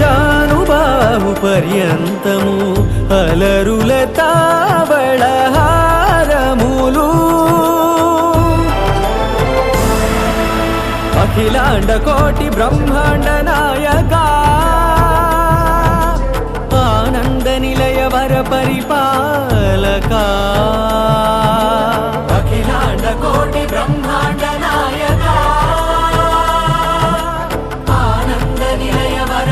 అజానుబాహు పర్యంతము అలరుల తావళహారములు అఖిలాండ కోటి బ్రహ్మాండ నాయక ఆనంద నిలయ వర పరిపాలక అఖిలాండ కోటి బ్రహ్మాండ నాయక ఆనంద నిలయ వర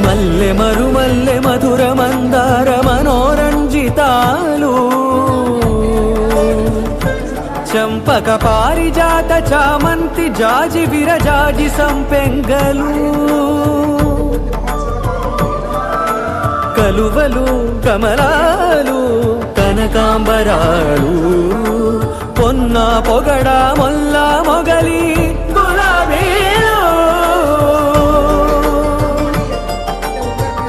మల్లె మరుమల్లె మధుర మందార మనోరంజితాలు చంపక పారిజాత చామంతి జాజి విరజాజి సంపెంగలు కలువలు కమలాలు కనకాంబరాలు పొన్న పొగడ మొల్ల మొగలి గులాబీలు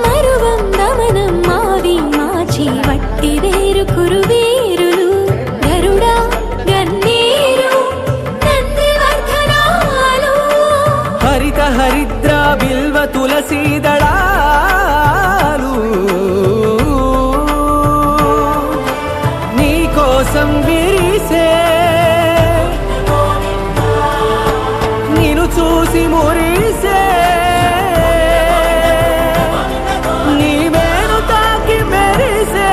మరువందమనం మావి మాచి వట్టి వేరు కురువీరులు గరుడా గన్నేరు నందివర్ధనాలు హరిత హరిద్ర బిల్వ తులసీ దళాలు నీ కోసం విరిసే నిన్ను చూసి మురిసే నీ మేను తాకి మెరిసే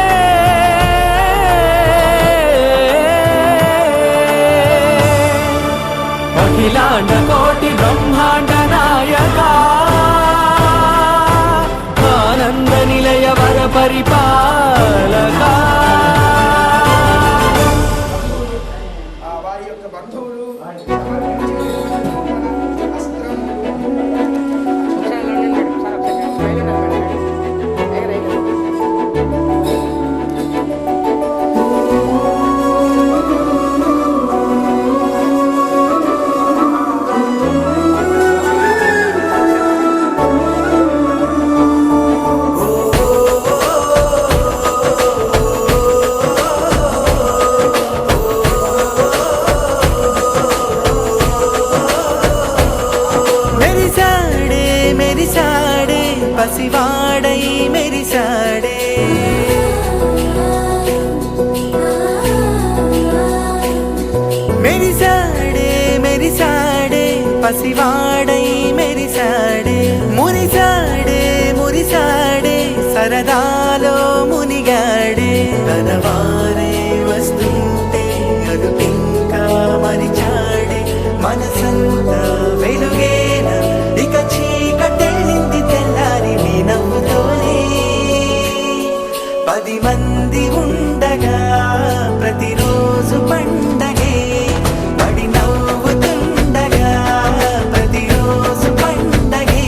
అఖిలాండ కోటి బ్రహ్మాండ నాయక ఆనంద నిలయ వర పరిపాలక వారి యొక్క బంధువులు మెరిసాడే మెరిసాడే పసివాడై మెరిసాడే మెరిసాడే మెరిసాడే పసివాడై మెరిసాడే మురిసాడే మురిసాడే సరదాలో మునిగాడే తన వారే వస్తుంటే అదుపింకా మరిచాడే మనసంతా వెలుగేన ఇక చీకటెళ్ళింది తెల్లారి నీ నవ్వుతోనే 10 మంది ఉండగా ప్రతిరోజు పండగే పడి నవ్వుతుండగా ప్రతిరోజు పండగే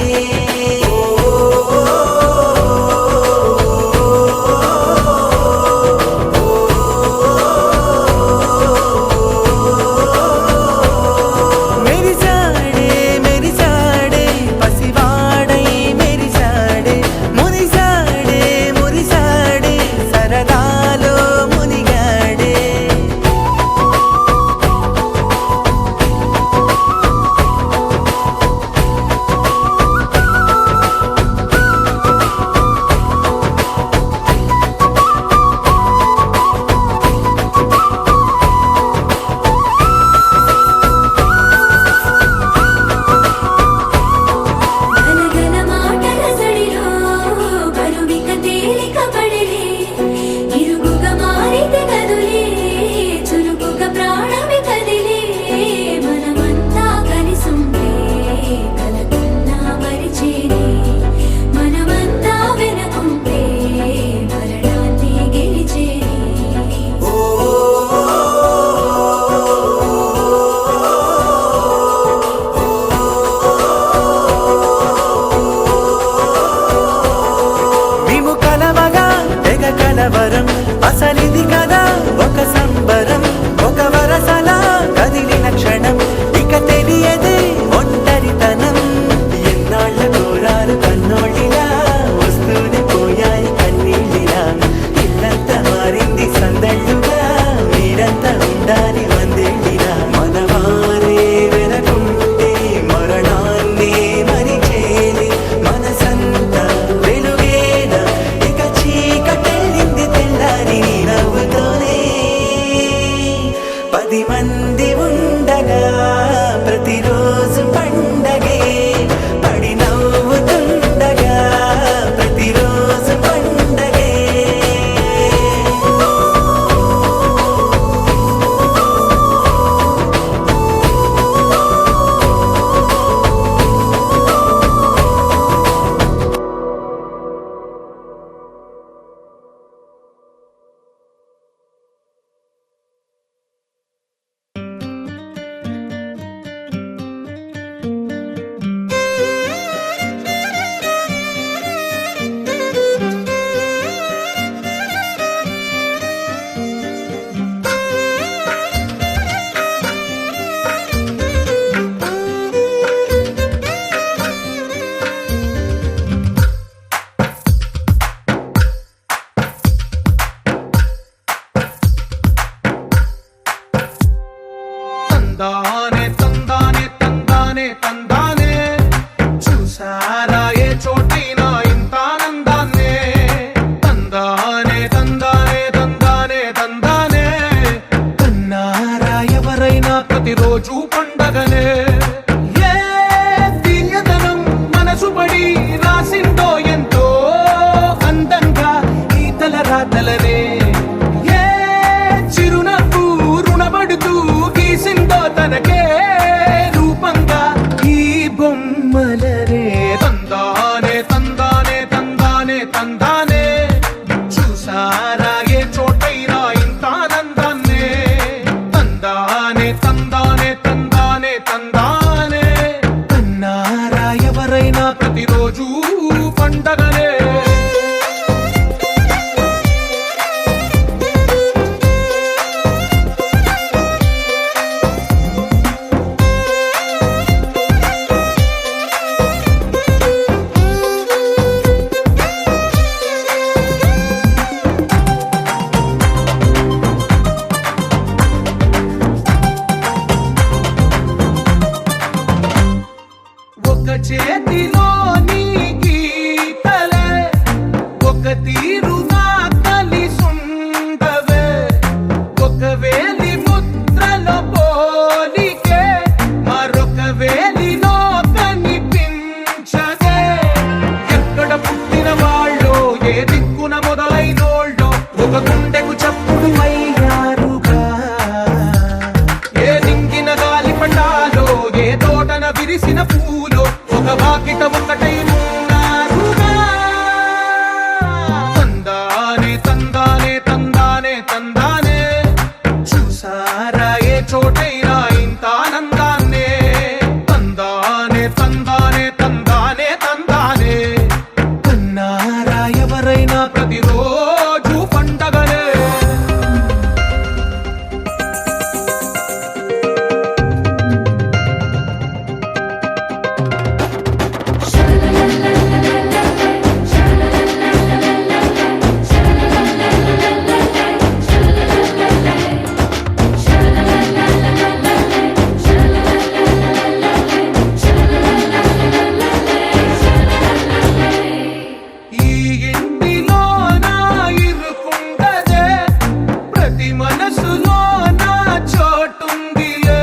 మనసులో నా చోటుందిలే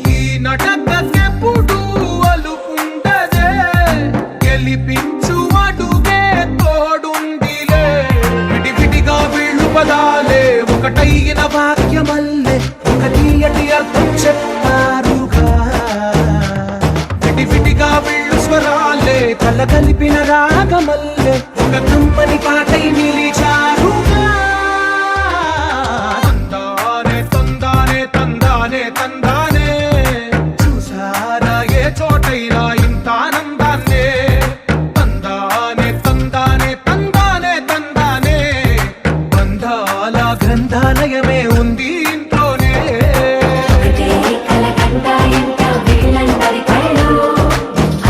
ఈ నటకెప్పుడు అలుపుండదే గెలిపించు అడుగే తోడుందిలే విడివిడిగా వీళ్ళు పదాలే ఒకటైన వాక్యమల్లే ఒక తీయటి అర్థం చెప్పారుగా విడివిడిగా వీళ్ళు స్వరాలే కల కలిపిన రాగమల్లే ఒక కమ్మని పాటై నిలిచారుగా తందానే తందానే తందానే తందానే చూసారా ఏ చోటైనా ఇంత ఆనందాన్నే తందానే తందానే తందానే తందానే బంధాల గ్రంథాలయమే ఉంది ఇంట్లోనే ఒకటే కలకండ ఎంత వీళ్ళందరి కళ్ళు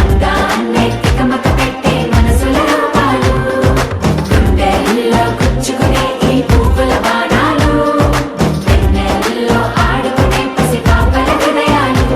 అందాన్నే తికమక పెట్టే మనసుల రూపాలు గుండెల్లో గుచ్చుకునే ఈ పువ్వుల బాణాలు వెన్నెల్లో ఆడుకునే పసిపాపల హృదయాలు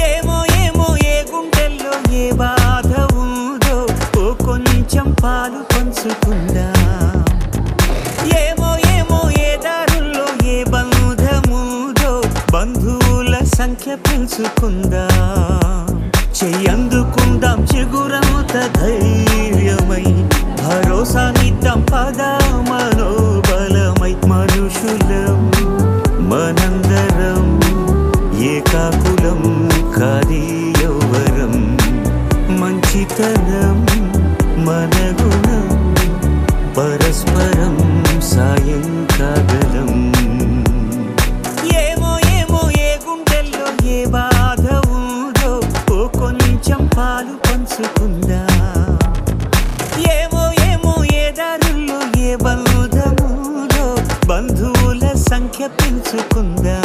ఏమో ఏమో ఏ గుండెల్లో ఏ బాధ ఉందో ఓ కొంచెం పాలు పంచుకుందా ఏమో ఏమో ఏ దారుల్లో ఏ బంధముదో బంధువుల సంఖ్య పెంచుకుందా చెయ్యందుకుందాం చిగురంత ధైర్యమై భరోసానిద్దాం పద మనోబలమై మనుషులం మనందరం ఏకాకులం కాది యౌవరం మంచితనం మన గుణం పరస్పరం సాయం కాగలం ఏమో ఏమో ఏ గుండెల్లో ఏ బాధ ఉందో ఓ కొంచెం పాలు పంచుకుందా ఏమో ఏమో ఏ దారుల్లో ఏ బంధములో బంధువుల సంఖ్య పెంచుకుందా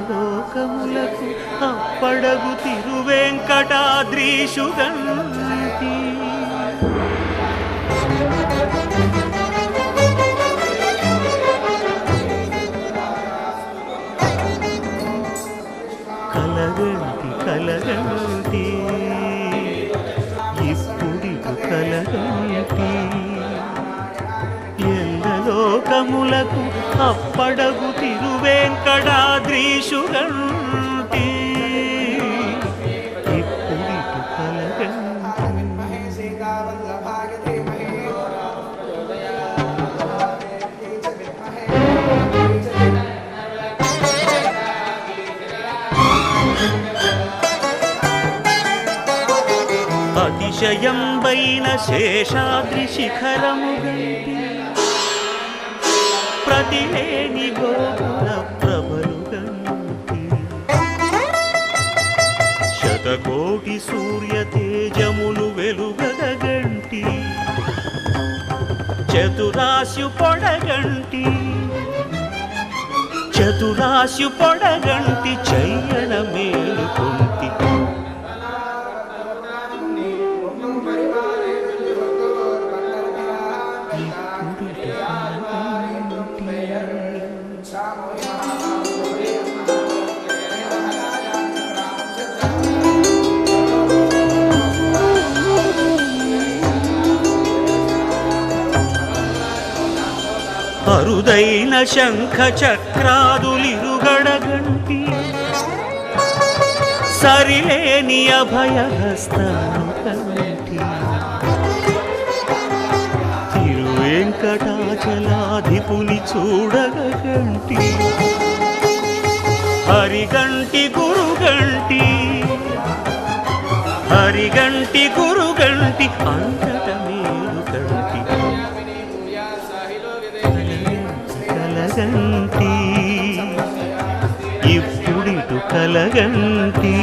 లోకములకు అప్పడగు తిరువెంకటాద్రీషుగంటి కలగంటి కలగంటి ఇప్పుడిటు కలగంటి లోకములకు అప్పడగు తిరువెంకటాద్రీషుగంటి ఇప్పుడిటు కలగంటి అతిశయంబైన శేషాద్రి శిఖరము గంటి ప్రతిలేని గోపుర ప్రభలు గంటి శతకోటి సూర్య తేజములు వెలుగగంటి చతురాశు పొడగంటి చతురాశు పొడగంటి చయ్యన మేలుకొంటి అరుదైన శంఖ చక్రాదులిరుగడగంటి సరిలేని అభయహస్తము కంటి తిరువెంకటాచలాధిపుని చూడగంటి హరిగంటి గురుగంటి హరిగంటి గురుగంటి అంతట మేలు కంటి కలగంటి ఇప్పుడిటు కలగంటి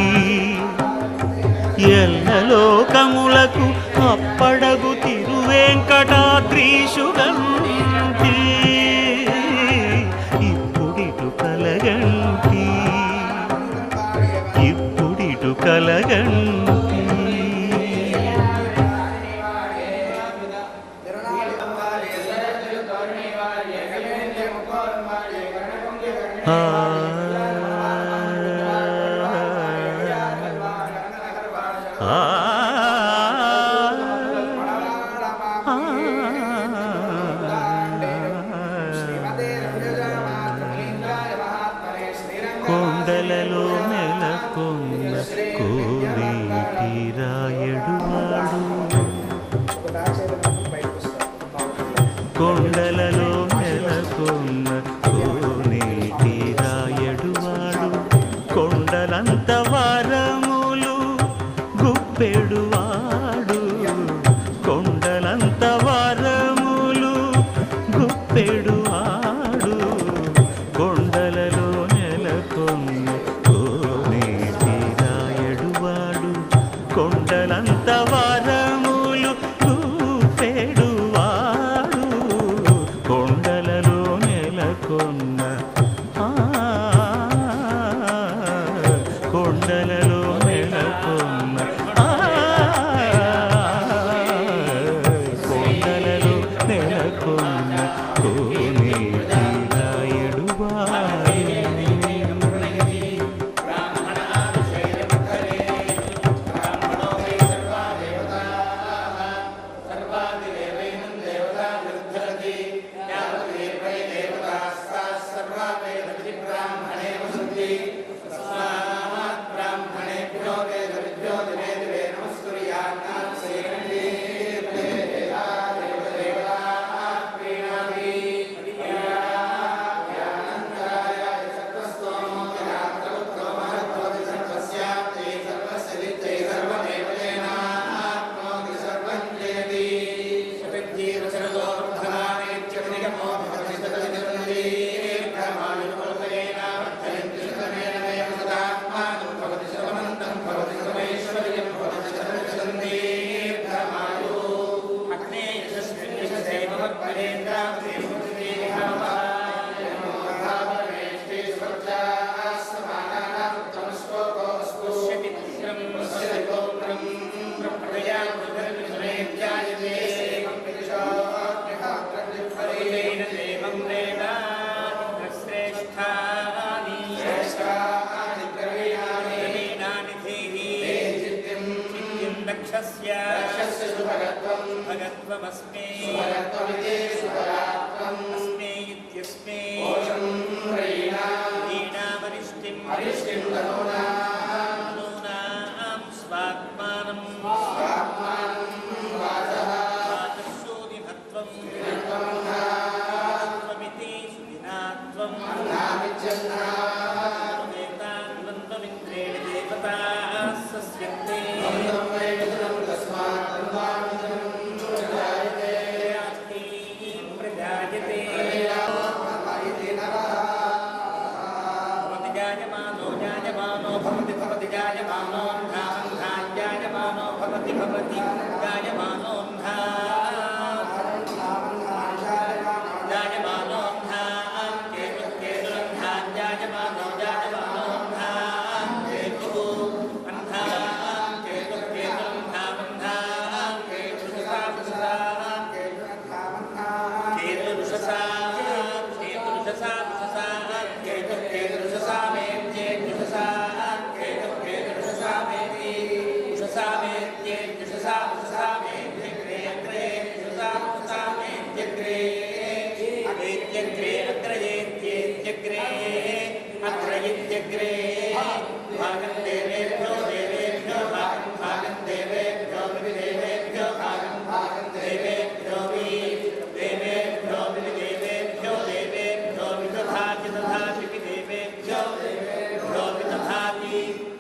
ఎల్లలోకములకు అప్పడగు తిరువెంకటాద్రీషుగంటి ఇప్పుడిటు కలగంటి ఇప్పుడిటు కలగంటి ఆ కొండలలో నెలకొన్న కోనేటి రాయడువాడు కొండలలో నెలకొన్న కోనేటి రాయడువాడు కొండలంత వారములు గుప్పెడువాడు కొండలంత వారములు గుప్పెడువాడు కొండలలో నెలకొన్న కోనేటి రాయడువాడు కొండలంత వారములు గుప్పెడువాడు కొండలలో నెలకొన్న కొండలలో నెలకొన్న కొండలలో నెలకొన్న కోనేటి రాయడువాడు భగత్వమస్మే అస్మే ఇత్యస్మే లీనామరిష్టిం నూనాం స్వాత్మానం వాచశోధినత్వం త్వమితి సుదినాత్వం వేదాన్వంతమింద్రేణ దేవతాః సస్యంతే Sa इत्यग्रे अग्रयेत्येत्यग्रे अग्रयित्यग्रे भागं देवेभ्यो देवेभ्यो भागं देवेभ्यो देवेभ्यो भागं देवेभ्यो देवेभ्यो देवेभ्यो देवेभ्यो विदधाति दधाति देवेभ्यो देवेभ्यो विदधाति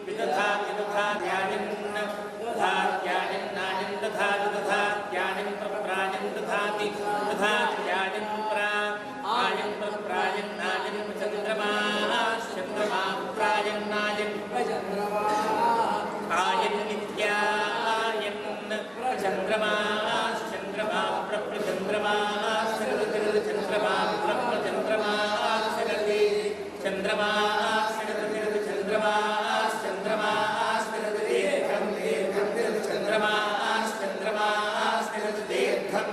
विदधाति दधात्यानिन् दधात्यानिन् नानिन् दधाति दधात्यानिन् प्रप्रायन् दधाति दधात्यानिन् प्रायन् प्रप्रायन् नानिन् चन्द्रमा चन्द्रमा प्रायन् नायन् चन्द्रमा आयन् नित्यायन् चन्द्रमा चन्द्रमा प्रप्रचन्द्रमा शरदतिरद चन्द्रमा प्रप्रचन्द्रमा शरदि चन्द्रमा शरदतिरद चन्द्रमा चन्द्रमा शरद दीर्घं दीर्घं तिरद चन्द्रमा चन्द्रमा शरद दीर्घं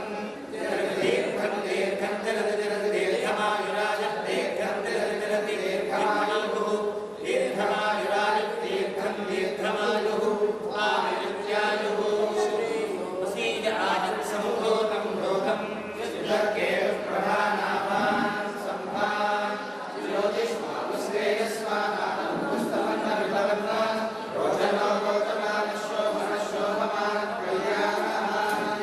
दीर्घं दीर्घं तिरद तिरद दीर्घमायुराज दीर्घं तिरद तिरद दीर्घमायुः दीर्घमायुराज दीर्घं दीर्घमायुः आयुर्यायुः वसीय आयुः सम्भूतं भोगं विद्वर्गे प्रधानावान् सम्भान् ज्योतिष्मानुश्रेयस्वानां पुस्तमन्नविलवन्नान् रोचनो रोचमानशोभनशोभमान् कल्याणाय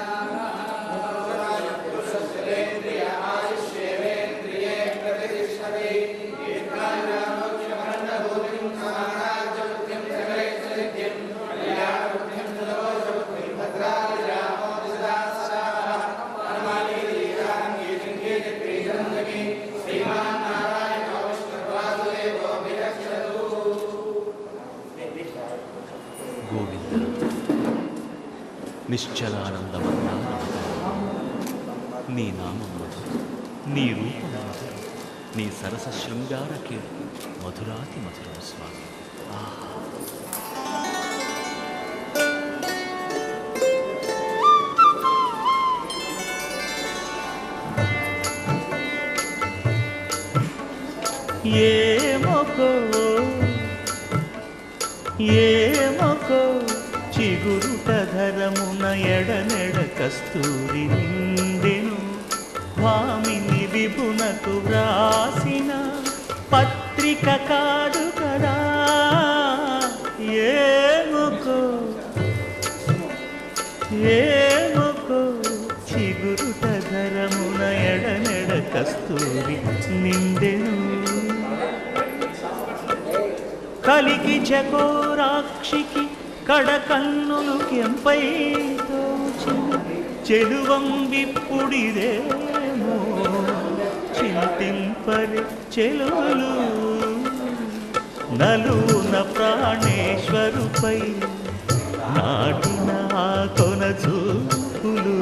आयुष्येवेन्द्रिये प्रतिष्ठते दीर्घायुरारोग्यमण्डभूतिं समाराज्यबुद्धिं जगैश्वर्यं कल्याणबुद्धिं सदोषबुद्धिं भद्रादिरामो दिशदासराः हनुमानीरीरां गीतिङ्गीतिप्रीजन्दगी श्रीमान् नारायणो विष्णुर्वासुदेवो विरक्षतु గోవింద నిశ్చలానందమన్నాను నీ నామం మధురం, నీ రూపం మధురం, నీ సరస శృంగార కీర్తి మధురాతి మధురం స్వామి. ఆహా ఏమొకో చిగురుట ధరమున ఎడనెడ కస్తూరి నిండెను భామిని విభునకు వ్రాసిన పత్రిక కాదు కదా. ఏమొకో చిగురుట ధరమున ఎడనెడ కస్తూరి నిండెను కలికి చకోరాక్షికి కడకన్నులు కెంపై చెలువం విప్పుడిదేమో చింతింపరి చెలువలు నలున ప్రాణేశ్వరుపై నాటిన ఆ కొన చూపులు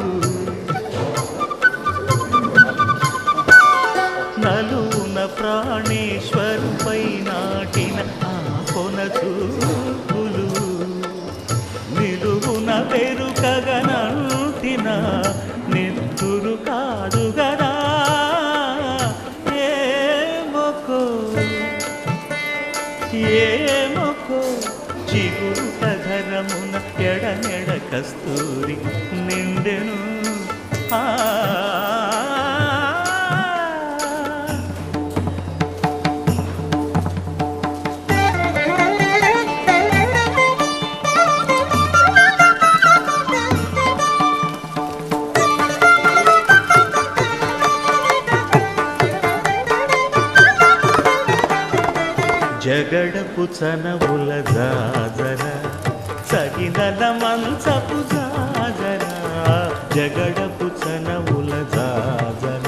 నలున ప్రాణేశ్వరుపై నాటిన ఆ కొన చూపులు నిలువున పెరుకగనంటిన నెత్తురు కాదు గదా. ఏమొకో చిగురుట ధరమున ఎడనెడ కస్తూరి నిండెను. జగడపు చనవుల జాజర సగినల మంచపు జాజర జగడపు చనవుల జాజర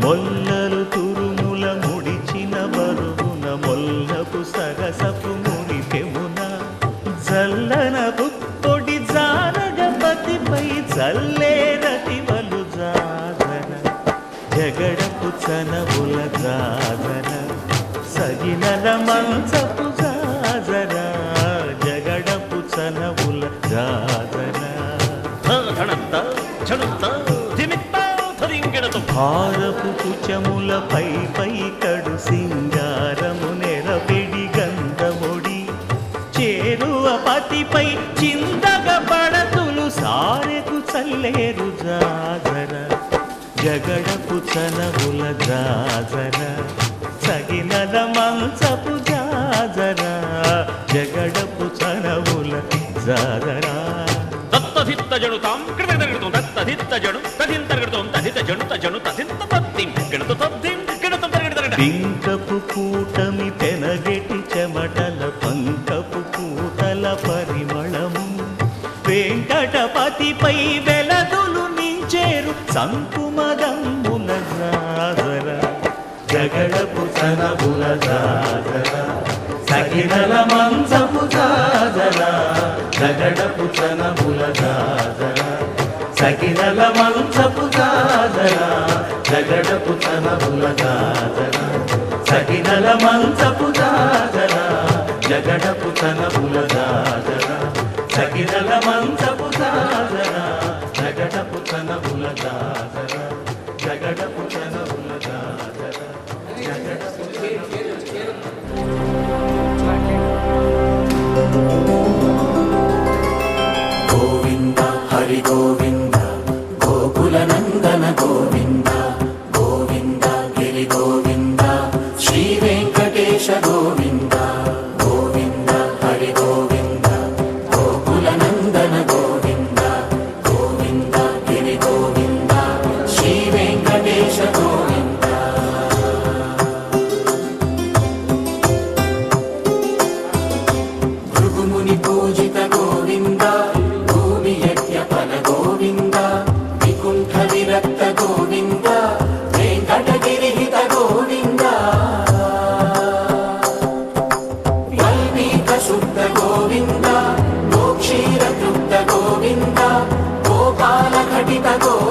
మొల్లలు తురుముల ముడిచిన బరువున మొల్లపు సగసపు ముడిపెమున జల్లన పుప్పొడి జానగపతిపై జల్లేరతివలు జాజర జగడపు చనవుల జాజర సగినల మంచపు జాజర జగడపు చనవుల జాజర భారపు కుచముల పై కడు సింగారము నెరపెడి గంధముడి చేరువ పతిపై చిందగ పడతులు సారెకు చల్లేరు జాజర జగడపు చనవుల జాజర సగినల మంచపు జాజర జగడపు చనవుల జాజర తత్తధిత్త జడుతాం కృతగడుతాం తత్తధిత్త జడు తదింతరగడుతాం తదిత జడుత జడు తదింత తద్దిం గణత తద్దిం గణత తరగడత పింకపు కూటమి తెనగెటి చెమటల పంకపు కూటల పరిమళము వెంకటపతిపై వెలదులు నించేరు సంకుమదమ్ముల జాజర జగడపు సనబుల జాజర సకినల మంచపు జాజర జగడపు సనబుల జాజర సకినల మంచపు జాజర జగడపు సనబుల జాజర సకినల మంచపు జాజర జగడపు సనబుల జాజర సకినల మంచపు జాజర జగడపు సనబుల జాజర జగడపు సనబుల జాజర జగడపు గోవింద హరి గోవింద గోకుల నందన గోవింద గోవింద గిరి గోవింద శ్రీ వెంకటేశ గోవింద గోవింద హరి గోవింద గోకుల నందన గోవింద గోవింద గిరి గోవింద శ్రీ వెంకటేశ గోవింద భృగుముని పూజిత గోవింద భూమి యజ్ఞ ఫల గోవింద వికుంఠ విరక్త గోవింద వెంకటగిరిహిత గోవింద వల్మీక శుద్ధ గోవింద గోక్షీర తృప్త గోవింద గోపాల ఘటిత గోవింద